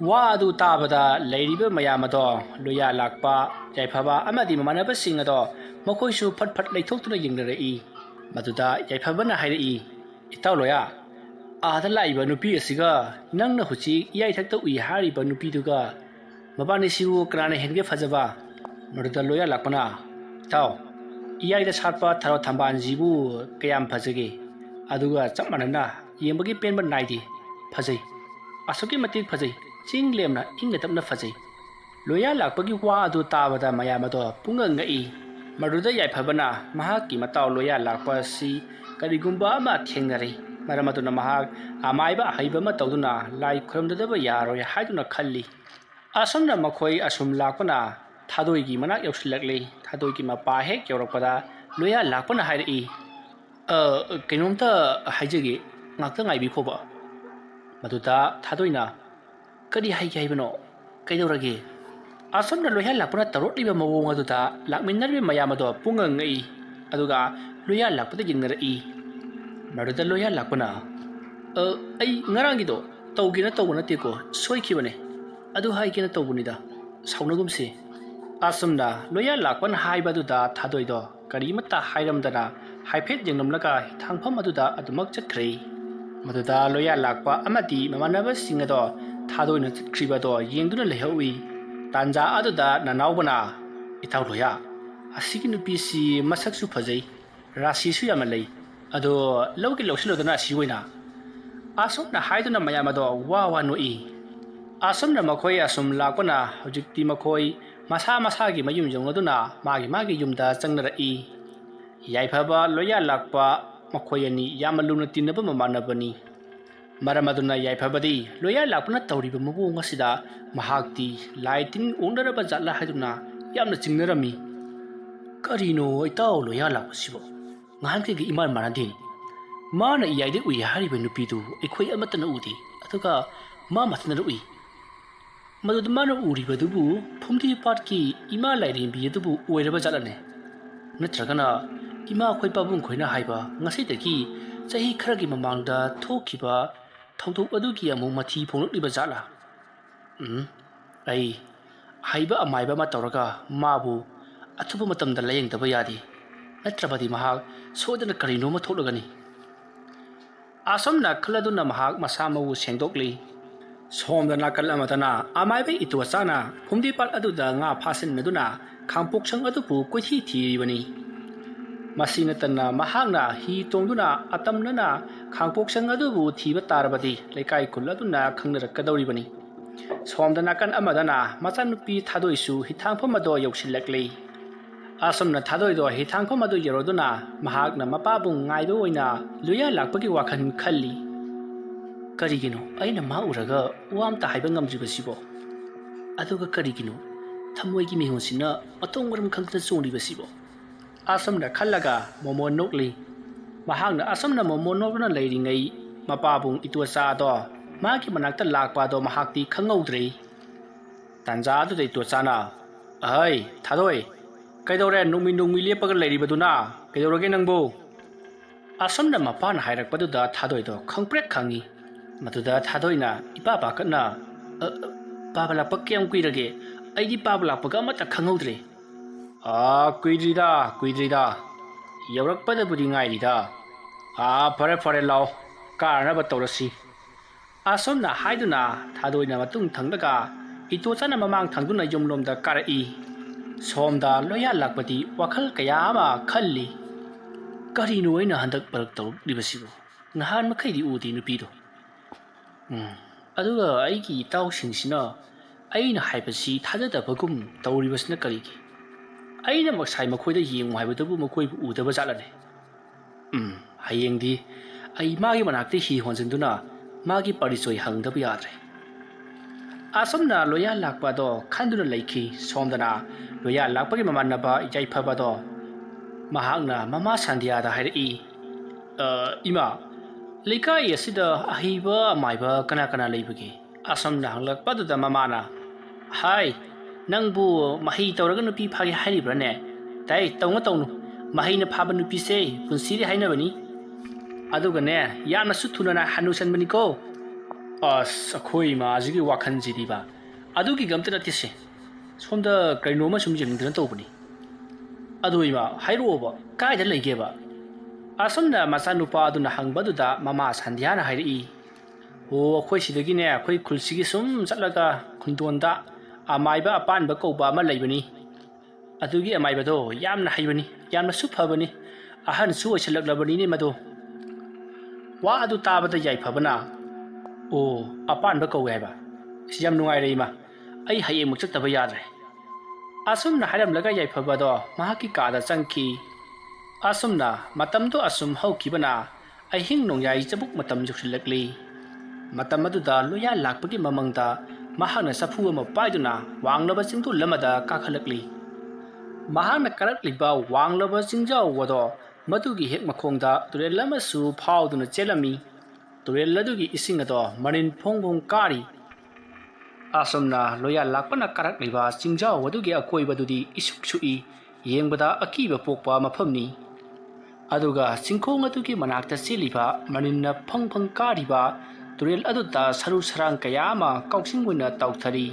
ꯋꯥ ꯑꯗꯨ ꯇꯥꯕꯗ ꯂꯩꯔꯤꯕ ꯃꯌꯥꯝ ꯑꯗꯣ ꯂꯣꯌꯥ ꯂꯥꯛꯄ, ꯌꯥꯏꯐꯕ ꯑꯃꯗꯤ ꯃꯃꯥꯟꯅꯕꯁꯤꯡ ꯑꯗꯣ ꯃꯈꯣꯏꯁꯨ ꯐꯠ ꯂꯩꯊꯣꯛꯇꯨꯅ ꯌꯦꯡꯅꯔꯛꯏ꯫ ꯃꯗꯨꯗ ꯌꯥꯏꯐꯕꯅ ꯍꯥꯏꯔꯛꯏ, "ꯏꯇꯥꯎ ꯂꯣꯌꯥ, ꯑꯥꯗ ꯂꯥꯛꯏꯕ ꯅꯨꯄꯤ ꯑꯁꯤꯒ ꯅꯪꯅ ꯍꯧꯖꯤꯛ ꯏꯌꯥꯏꯊꯛꯇ ꯎꯏ ꯍꯥꯏꯔꯤꯕ ꯅꯨꯄꯤꯗꯨꯒ ꯃꯕꯥꯅꯤꯁꯤꯕꯨ ꯀꯅꯥꯅ ꯍꯦꯟꯒꯦ ꯐꯖꯕ"꯫ ꯃꯗꯨꯗ ꯂꯣꯌꯥ ꯂꯥꯛꯄꯅ, "ꯏꯇꯥꯎ, ꯏꯌꯥꯏꯗ ꯁꯥꯠꯄ ꯊꯔꯣ ꯊꯝꯕꯥꯜꯁꯤꯕꯨ ꯀꯌꯥꯝ ꯐꯖꯒꯦ, ꯑꯗꯨꯒ ꯆꯞ ꯃꯥꯟꯅꯅ ꯌꯦꯡꯕꯒꯤ ꯄꯦꯟꯕ ꯅꯥꯏꯗꯦ, ꯐꯖꯩ, ꯑꯁꯨꯛꯀꯤ ꯃꯇꯤꯛ ꯐꯖꯩ, ꯆꯤꯡ ꯂꯦꯝꯅ ꯏꯪꯅ ꯇꯞꯅ ꯐꯖꯩ"꯫ ꯂꯣꯌꯥ ꯂꯥꯛꯄꯒꯤ ꯋꯥ ꯑꯗꯨ ꯇꯥꯕꯗ ꯃꯌꯥꯝ ꯑꯗꯣ ꯄꯨꯡꯉꯛ ꯉꯛꯏ꯫ ꯃꯗꯨꯗ ꯌꯥꯏꯐꯕꯅ ꯃꯍꯥꯛꯀꯤ ꯃꯇꯥꯎ ꯂꯣꯌꯥ ꯂꯥꯛꯄ ꯑꯁꯤ ꯀꯔꯤꯒꯨꯝꯕ ꯑꯃ ꯊꯦꯡꯅꯔꯦ꯫ ꯃꯔꯝ ꯑꯗꯨꯅ ꯃꯍꯥꯛ ꯑꯃꯥꯏꯕ ꯑꯍꯩꯕ ꯑꯃ ꯇꯧꯗꯨꯅ ꯂꯥꯏ ꯈꯨꯔꯨꯝꯗꯕ ꯌꯥꯔꯣꯏ ꯍꯥꯏꯗꯨꯅ ꯈꯜꯂꯤ ꯑꯁꯨꯝꯅ ꯃꯈꯣꯏ ꯑꯁꯨꯝ ꯂꯥꯛꯄꯅ ꯊꯥꯗꯣꯏꯒꯤ ꯃꯅꯥꯛ ꯌꯧꯁꯤꯜꯂꯛꯂꯤ ꯊꯥꯗꯣꯏꯒꯤ ꯃꯄꯥ ꯍꯦꯛ ꯌꯧꯔꯛꯄꯗ ꯂꯣꯌꯥ ꯂꯥꯛꯄꯅ ꯍꯥꯏꯔꯛꯏ ꯀꯩꯅꯣꯝꯇ ꯍꯥꯏꯖꯒꯦ ꯉꯥꯛꯇ ꯉꯥꯏꯕꯤꯈꯣꯕ ꯃꯗꯨꯗ ꯊꯥꯗꯣꯏꯅ ꯀꯔꯤ ꯍꯥꯏꯒꯦ ꯍꯥꯏꯕꯅꯣ ꯀꯩꯗꯧꯔꯒꯦ ꯑꯁꯨꯝꯅ ꯂꯣꯌꯥ ꯂꯥꯛꯄꯅ ꯇꯧꯔꯛꯂꯤꯕ ꯃꯑꯣꯡ ꯑꯗꯨꯗ ꯂꯥꯛꯃꯤꯟꯅꯔꯤꯕ ꯃꯌꯥꯝ ꯑꯗꯣ ꯄꯨꯡꯉꯛ ꯉꯛꯏ ꯑꯗꯨꯒ ꯂꯣꯌꯥ ꯂꯥꯛꯄꯗ ꯌꯦꯡꯅꯔꯛꯏ ꯃꯗꯨꯗ ꯂꯣꯌꯥ ꯂꯥꯛꯄꯅ ꯑꯩ ꯉꯔꯥꯡꯒꯤꯗꯣ ꯇꯧꯒꯦꯅ ꯇꯧꯕ ꯅꯠꯇꯦꯀꯣ ꯁꯣꯏꯈꯤꯕꯅꯦ ꯑꯗꯨ ꯍꯥꯏꯒꯦꯅ ꯇꯧꯕꯅꯤꯗ ꯁꯥꯎꯅꯒꯨꯝꯁꯤ ꯑꯁꯨꯝꯅ ꯂꯣꯌꯥ ꯂꯥꯛꯄꯅ ꯍꯥꯏꯕ ꯑꯗꯨꯗ ꯊꯥꯗꯣꯏꯗꯣ ꯀꯔꯤꯃꯠꯇ ꯍꯥꯏꯔꯝꯗꯅ ꯍꯥꯏꯐꯦꯠ ꯌꯦꯡꯂꯝꯂꯒ ꯍꯤꯊꯥꯡꯐꯝ ꯑꯗꯨꯗ ꯑꯗꯨꯃꯛ ꯆꯠꯈ꯭ꯔꯦ ꯃꯗꯨꯗ ꯂꯣꯌꯥ ꯂꯥꯛꯄ ꯑꯃꯗꯤ ꯃꯃꯥꯟꯅꯕꯁꯤꯡ ꯑꯗꯣ ꯊꯥꯗꯣꯏꯅ ꯆꯠꯈ꯭ꯔꯤꯕꯗꯣ ꯌꯦꯡꯗꯨꯅ ꯂꯩꯍꯧꯏ ꯇꯥꯟꯖꯥ ꯑꯗꯨꯗ ꯅꯅꯥꯎꯕꯅ ꯏꯇꯥꯎ ꯂꯣꯌꯥ ꯑꯁꯤꯒꯤ ꯅꯨꯄꯤꯁꯤ ꯃꯁꯛꯁꯨ ꯐꯖꯩ ꯔꯥꯁꯤꯁꯨ ꯌꯥꯝꯅ ꯂꯩ ꯑꯗꯣ ꯂꯧꯁꯤꯜꯂꯨꯗꯅ ꯑꯁꯤ ꯑꯣꯏꯅ ꯑꯁꯨꯝꯅ ꯍꯥꯏꯗꯨꯅ ꯃꯌꯥꯝ ꯑꯗꯣ ꯋꯥ ꯅꯣꯛꯏ ꯑꯁꯨꯝꯅ ꯃꯈꯣꯏ ꯑꯁꯨꯝ ꯂꯥꯛꯄꯅ ꯍꯧꯖꯤꯛꯇꯤ ꯃꯈꯣꯏ ꯃꯁꯥ ꯃꯁꯥꯒꯤ ꯃꯌꯨꯝ ꯌꯧꯅꯗꯨꯅ ꯃꯥꯒꯤ ꯌꯨꯝꯗ ꯆꯪꯅꯔꯛꯏ ꯌꯥꯏꯐꯕ ꯂꯣꯌꯥ ꯂꯥꯛꯄ ꯃꯈꯣꯏ ꯑꯅꯤ ꯌꯥꯝꯅ ꯂꯨꯅ ꯇꯤꯟꯅꯕ ꯃꯃꯥꯟꯅꯕꯅꯤ ꯃꯔꯝ ꯑꯗꯨꯅ ꯌꯥꯏꯐꯕꯗꯤ ꯂꯣꯌꯥ ꯂꯥꯛꯄꯅ ꯇꯧꯔꯤꯕ ꯃꯑꯣꯡ ꯑꯁꯤꯗ ꯃꯍꯥꯛꯇꯤ ꯂꯥꯏ ꯇꯤꯟ ꯑꯣꯛꯅꯔꯕ ꯖꯥꯠꯂꯥ ꯍꯥꯏꯗꯨꯅ ꯌꯥꯝꯅ ꯆꯤꯡꯅꯔꯝꯃꯤ ꯀꯔꯤꯅꯣ ꯏꯇꯥꯎ ꯂꯣꯌꯥ ꯂꯥꯛꯄꯁꯤꯕꯣ ꯉꯍꯥꯟꯈꯩꯒ ꯏꯃꯥꯟ ꯃꯥꯟꯅꯗꯦ ꯃꯥꯅ ꯏꯌꯥꯏꯗ ꯎꯏ ꯍꯥꯏꯔꯤꯕ ꯅꯨꯄꯤꯗꯨ ꯑꯩꯈꯣꯏ ꯑꯃꯠꯇꯅ ꯎꯗꯦ ꯑꯗꯨꯒ ꯃꯥ ꯃꯊꯟꯇ ꯎꯏ ꯃꯗꯨꯗ ꯃꯥꯅ ꯎꯔꯤꯕꯗꯨꯕꯨ ꯐꯨꯝꯗꯤ ꯄꯥꯠꯀꯤ ꯏꯃꯥ ꯂꯥꯏꯔꯦꯝꯕꯤ ꯑꯗꯨꯕꯨ ꯑꯣꯏꯔꯕ ꯖꯥꯠꯂꯅꯦ ꯅꯠꯇ꯭ꯔꯒꯅ ꯏꯃꯥ ꯑꯩꯈꯣꯏ ꯄꯥꯕꯨꯡ ꯈꯣꯏꯅ ꯍꯥꯏꯕ ꯉꯁꯤꯗꯒꯤ ꯆꯍꯤ ꯈꯔꯒꯤ ꯃꯃꯥꯡꯗ ꯊꯣꯛꯈꯤꯕ ꯊꯧꯗꯣꯛ ꯑꯗꯨꯒꯤ ꯑꯃꯨꯛ ꯃꯊꯤ ꯐꯣꯡꯂꯛꯂꯤꯕ ꯖꯥꯠꯂꯥ ꯑꯩ ꯑꯍꯩꯕ ꯑꯃꯥꯏꯕ ꯑꯃ ꯇꯧꯔꯒ ꯃꯥꯕꯨ ꯑꯊꯨꯕ ꯃꯇꯝꯗ ꯂꯥꯌꯦꯡꯗꯕ ꯌꯥꯗꯦ ꯅꯠꯇ꯭ꯔꯕꯗꯤ ꯃꯍꯥꯛ ꯁꯣꯏꯗꯅ ꯀꯔꯤꯅꯣꯃ ꯊꯣꯛꯂꯒꯅꯤ ꯑꯁꯨꯝꯅ ꯈꯜꯂꯗꯨꯅ ꯃꯍꯥꯛ ꯃꯁꯥ ꯃꯎ ꯁꯦꯡꯗꯣꯛꯂꯤ ꯁꯣꯝꯗ ꯅꯥꯀꯜ ꯑꯃꯗꯅ ꯑꯃꯥꯏꯕ ꯏꯇꯣꯆꯥꯅ ꯐꯨꯝꯗꯤꯄꯥꯠ ꯑꯗꯨꯗ ꯉꯥ ꯐꯥꯁꯤꯟꯅꯗꯨꯅ ꯈꯥꯡꯄꯣꯛꯁꯪ ꯑꯗꯨꯕꯨ ꯀꯣꯏꯊꯤ ꯊꯤꯔꯤꯕꯅꯤ ꯃꯁꯤ ꯅꯠꯇꯅ ꯃꯍꯥꯛꯅ ꯍꯤ ꯇꯣꯡꯗꯨꯅ ꯑꯇꯝꯅꯅ ꯈꯥꯡꯄꯣꯛꯁꯪ ꯑꯗꯨꯕꯨ ꯊꯤꯕ ꯇꯥꯔꯕꯗꯤ ꯂꯩꯀꯥꯏ ꯈꯨꯜ ꯑꯗꯨꯅ ꯈꯪꯅꯔꯛꯀꯗꯧꯔꯤꯕꯅꯤ ꯁꯣꯝꯗ ꯅꯥꯀꯟ ꯑꯃꯗꯅ ꯃꯆꯥꯅꯨꯄꯤ ꯊꯥꯗꯣꯏꯁꯨ ꯍꯤꯊꯥꯡꯐꯝ ꯑꯗꯣ ꯌꯧꯁꯤꯜꯂꯛꯂꯤ ꯑꯁꯨꯝꯅ ꯊꯥꯗꯣꯏꯗꯣ ꯍꯤꯊꯥꯡꯐꯝ ꯑꯗꯨ ꯌꯧꯔꯗꯨꯅ ꯃꯍꯥꯛꯅ ꯃꯄꯥꯕꯨꯡ ꯉꯥꯏꯕ ꯑꯣꯏꯅ ꯂꯣꯌꯥ ꯂꯥꯛꯄꯒꯤ ꯋꯥꯈꯜ ꯈꯜꯂꯤ ꯀꯔꯤꯒꯤꯅꯣ ꯑꯩꯅ ꯃꯥ ꯎꯔꯒ ꯋꯥ ꯑꯝꯇ ꯍꯥꯏꯕ ꯉꯝꯗ꯭ꯔꯤꯕꯁꯤꯕꯣ ꯑꯗꯨꯒ ꯀꯔꯤꯒꯤꯅꯣ ꯊꯃꯣꯏꯒꯤ ꯃꯤꯍꯨꯟꯁꯤꯅ ꯃꯇꯧ ꯃꯔꯝ ꯈꯪꯗꯅ ꯆꯣꯡꯂꯤꯕꯁꯤꯕꯣ ꯑꯁꯨꯝꯅ ꯈꯜꯂꯒ ꯃꯣꯃꯣꯟ ꯅꯣꯛꯂꯤ ꯃꯍꯥꯛꯅ ꯑꯁꯨꯝꯅ ꯃꯣꯃꯣꯟ ꯅꯣꯛꯂꯅ ꯂꯩꯔꯤꯉꯩ ꯃꯄꯥꯕꯨꯡ ꯏꯇꯣꯆꯥꯗꯣ ꯃꯥꯒꯤ ꯃꯅꯥꯛꯇ ꯂꯥꯛꯄ ꯑꯗꯣ ꯃꯍꯥꯛꯇꯤ ꯈꯪꯍꯧꯗ꯭ꯔꯦ ꯇꯥꯟꯖꯥ ꯑꯗꯨꯗ ꯏꯇꯣꯆꯥꯅ ꯑꯍꯩ ꯊꯥꯗꯣꯏ ꯀꯩꯗꯧꯔꯦ ꯅꯣꯡꯃꯤ ꯂꯦꯞꯄꯒ ꯂꯩꯔꯤꯕꯗꯨꯅ ꯀꯩꯗꯧꯔꯒꯦ ꯅꯪꯕꯨ ꯑꯁꯨꯝꯅ ꯃꯄꯥꯅ ꯍꯥꯏꯔꯛꯄꯗꯨꯗ ꯊꯥꯗꯣꯏꯗꯣ ꯈꯪꯄ꯭ꯔꯦꯛ ꯈꯪꯉꯤ ꯃꯗꯨꯗ ꯊꯥꯗꯣꯏꯅ ꯏꯄꯥ ꯄꯥꯈꯠꯅ ꯄꯥꯕ ꯂꯥꯛꯄ ꯀꯌꯥꯝ ꯀꯨꯏꯔꯒꯦ ꯑꯩꯗꯤ ꯄꯥꯕ ꯂꯥꯛꯄꯒ ꯑꯃꯠꯇ ꯈꯪꯍꯧꯗ꯭ꯔꯦ ꯀꯨꯏꯗ꯭ꯔꯤꯗ ꯌꯧꯔꯛꯄꯗꯕꯨꯗꯤ ꯉꯥꯏꯔꯤꯗ ꯐꯔꯦ ꯂꯥꯎ ꯀꯥꯔꯅꯕ ꯇꯧꯔꯁꯤ ꯑꯁꯨꯝꯅ ꯍꯥꯏꯗꯨꯅ ꯊꯥꯗꯣꯏꯅ ꯃꯇꯨꯡ ꯊꯪꯂꯒ ꯏꯇꯣꯆꯥꯅ ꯃꯃꯥꯡ ꯊꯪꯗꯨꯅ ꯌꯨꯝꯂꯣꯝꯗ ꯀꯥꯔꯛꯏ ꯁꯣꯝꯗ ꯂꯣꯌꯥ ꯂꯥꯛꯄꯗꯤ ꯋꯥꯈꯜ ꯀꯌꯥ ꯑꯃ ꯈꯜꯂꯤ ꯀꯔꯤꯅꯣ ꯑꯩꯅ ꯍꯟꯗꯛ ꯃꯔꯛ ꯇꯧꯔꯛꯂꯤꯕꯁꯤꯕꯨ ꯅꯍꯥꯟ ꯃꯈꯩꯗꯤ ꯎꯗꯦ ꯅꯨꯄꯤꯗꯣ ꯑꯗꯨꯒ ꯑꯩꯒꯤ ꯏꯇꯥꯎꯁꯤꯡꯁꯤꯅ ꯑꯩꯅ ꯍꯥꯏꯕꯁꯤ ꯊꯥꯖꯗꯕꯒꯨꯝ ꯇꯧꯔꯤꯕꯁꯤꯅ ꯀꯔꯤꯒꯤ ꯑꯩꯅ ꯉꯁꯥꯏ ꯃꯈꯣꯏꯗ ꯌꯦꯡꯉꯨ ꯍꯥꯏꯕꯗꯨꯕꯨ ꯃꯈꯣꯏꯕꯨ ꯎꯗꯕ ꯖꯥꯠꯂꯅꯦ ꯍꯌꯦꯡꯗꯤ ꯑꯩ ꯃꯥꯒꯤ ꯃꯅꯥꯛꯇ ꯍꯤ ꯍꯣꯟꯖꯤꯟꯗꯨꯅ ꯃꯥꯒꯤ ꯄꯔꯤꯆꯣꯏ ꯍꯪꯗꯕ ꯌꯥꯗ꯭ꯔꯦ ꯑꯁꯨꯝꯅ ꯂꯣꯌꯥ ꯂꯥꯛꯄ ꯑꯗꯣ ꯈꯟꯗꯨꯅ ꯂꯩꯈꯤ ꯁꯣꯝꯗꯅ ꯂꯣꯌꯥ ꯂꯥꯛꯄꯒꯤ ꯃꯃꯥꯟꯅꯕ ꯌꯥꯏꯐꯕꯗꯣ ꯃꯍꯥꯛꯅ ꯃꯃꯥ ꯁꯟꯙ꯭ꯌꯥꯗ ꯍꯥꯏꯔꯛꯏ ꯏꯃꯥ ꯂꯩꯀꯥꯏ ꯑꯁꯤꯗ ꯑꯍꯩꯕ ꯑꯃꯥꯏꯕ ꯀꯅꯥ ꯂꯩꯕꯒꯦ ꯑꯁꯨꯝꯅ ꯍꯪꯂꯛꯄꯗꯨꯗ ꯃꯃꯥꯅ ꯍꯥꯏ ꯅꯪꯕꯨ ꯃꯍꯩ ꯇꯧꯔꯒ ꯅꯨꯄꯤ ꯐꯥꯒꯦ ꯍꯥꯏꯔꯤꯕ꯭ꯔꯥꯅꯦ ꯇꯧꯅꯨ ꯃꯍꯩꯅ ꯐꯥꯕ ꯅꯨꯄꯤꯁꯦ ꯄꯨꯟꯁꯤꯗꯤ ꯍꯥꯏꯅꯕꯅꯤ ꯑꯗꯨꯒꯅꯦ ꯌꯥꯝꯅꯁꯨ ꯊꯨꯅ ꯍꯅꯨꯁꯟꯕꯅꯤꯀꯣ ꯑꯩꯈꯣꯏ ꯏꯃꯥꯁꯤꯒꯤ ꯋꯥꯈꯜꯁꯤꯗꯤꯕ ꯑꯗꯨꯒꯤꯒ ꯑꯝꯇ ꯅꯠꯇꯦꯁꯦ ꯁꯣꯝꯗ ꯀꯩꯅꯣꯝꯃ ꯁꯨꯝ ꯌꯦꯡꯅꯤꯡꯗꯅ ꯇꯧꯕꯅꯤ ꯑꯗꯨ ꯏꯃꯥ ꯍꯥꯏꯔꯛꯑꯣꯕ ꯀꯥꯏꯗ ꯂꯩꯒꯦꯕ ꯑꯁꯨꯝꯅ ꯃꯆꯥꯅꯨꯄꯥ ꯑꯗꯨꯅ ꯍꯪꯕꯗꯨꯗ ꯃꯃꯥ ꯁꯟꯙ꯭ꯌꯥꯅ ꯍꯥꯏꯔꯛꯏ ꯑꯩꯈꯣꯏ ꯁꯤꯗꯒꯤꯅꯦ ꯑꯩꯈꯣꯏ ꯈꯨꯜꯁꯤꯒꯤ ꯁꯨꯝ ꯆꯠꯂꯒ ꯈꯨꯟꯗꯣꯟꯗ ꯑꯃꯥꯏꯕ ꯑꯄꯥꯟꯕ ꯀꯧꯕ ꯑꯃ ꯂꯩꯕꯅꯤ ꯑꯗꯨꯒꯤ ꯑꯃꯥꯏꯕꯗꯣ ꯌꯥꯝꯅ ꯍꯩꯕꯅꯤ ꯌꯥꯝꯅꯁꯨ ꯐꯕꯅꯤ ꯑꯍꯟꯁꯨ ꯑꯣꯏꯁꯜꯂꯛꯂꯕꯅꯤꯅꯦ ꯃꯗꯣ ꯋꯥ ꯑꯗꯨ ꯇꯥꯕꯗ ꯌꯥꯏꯐꯕꯅ ꯑꯄꯥꯟꯕ ꯀꯧꯋꯦ ꯍꯥꯏꯕ ꯁꯤ ꯌꯥꯝ ꯅꯨꯡꯉꯥꯏꯔꯦ ꯏꯃꯥ ꯑꯩ ꯍꯌꯦꯡꯃꯨꯛ ꯆꯠꯇꯕ ꯌꯥꯗ꯭ꯔꯦ ꯑꯁꯨꯝꯅ ꯍꯥꯏꯔꯝꯂꯒ ꯌꯥꯏꯐꯕꯗꯣ ꯃꯍꯥꯛꯀꯤ ꯀꯥꯗ ꯆꯪꯈꯤ ꯑꯁꯨꯝꯅ ꯃꯇꯝꯗꯣ ꯑꯁꯨꯝ ꯍꯧꯈꯤꯕꯅ ꯑꯍꯤꯡ ꯅꯣꯡꯌꯥꯏ ꯆꯕꯨꯛ ꯃꯇꯝ ꯌꯧꯁꯤꯜꯂꯛꯂꯤ ꯃꯇꯝ ꯑꯗꯨꯗ ꯂꯣꯌꯥ ꯂꯥꯛꯄꯒꯤ ꯃꯃꯪꯗ ꯃꯍꯥꯛꯅ ꯆꯐꯨ ꯑꯃ ꯄꯥꯏꯗꯨꯅ ꯋꯥꯡꯂꯕ ꯆꯤꯡꯗꯣꯜ ꯑꯃꯗ ꯀꯥꯈꯠꯂꯛꯂꯤ ꯃꯍꯥꯛꯅ ꯀꯥꯔꯛꯂꯤꯕ ꯋꯥꯡꯂꯕ ꯆꯤꯡꯖꯥꯎ ꯑꯗꯣ ꯃꯗꯨꯒꯤ ꯍꯦꯛ ꯃꯈꯣꯡꯗ ꯇꯨꯔꯦꯜ ꯑꯃꯁꯨ ꯐꯥꯎꯗꯨꯅ ꯆꯦꯜꯂꯝꯃꯤ ꯇꯨꯔꯦꯜ ꯑꯗꯨꯒꯤ ꯏꯁꯤꯡ ꯑꯗꯣ ꯃꯔꯤꯟ ꯐꯣꯡ ꯐꯣꯡ ꯀꯥꯔꯤ ꯑꯁꯨꯝꯅ ꯂꯣꯌꯥ ꯂꯥꯛꯄꯅ ꯀꯥꯔꯛꯂꯤꯕ ꯆꯤꯡꯖꯥꯎ ꯑꯗꯨꯒꯤ ꯑꯀꯣꯏꯕꯗꯨꯗꯤ ꯏꯁꯨꯛ ꯁꯨꯛꯏ ꯌꯦꯡꯕꯗ ꯑꯀꯤꯕ ꯄꯣꯛꯄ ꯃꯐꯝꯅꯤ ꯑꯗꯨꯒ ꯆꯤꯡꯈꯣꯡ ꯑꯗꯨꯒꯤ ꯃꯅꯥꯛꯇ ꯆꯦꯜꯂꯤꯕ ꯃꯔꯤꯟꯅ ꯐꯪ ꯐꯪ ꯀꯥꯔꯤꯕ ꯇꯨꯔꯦꯜ ꯑꯗꯨꯗ ꯁꯔꯨ ꯁꯔꯥꯡ ꯀꯌꯥ ꯑꯃ ꯀꯥꯎꯁꯤꯡ ꯑꯣꯏꯅ ꯇꯥꯎꯊꯔꯤ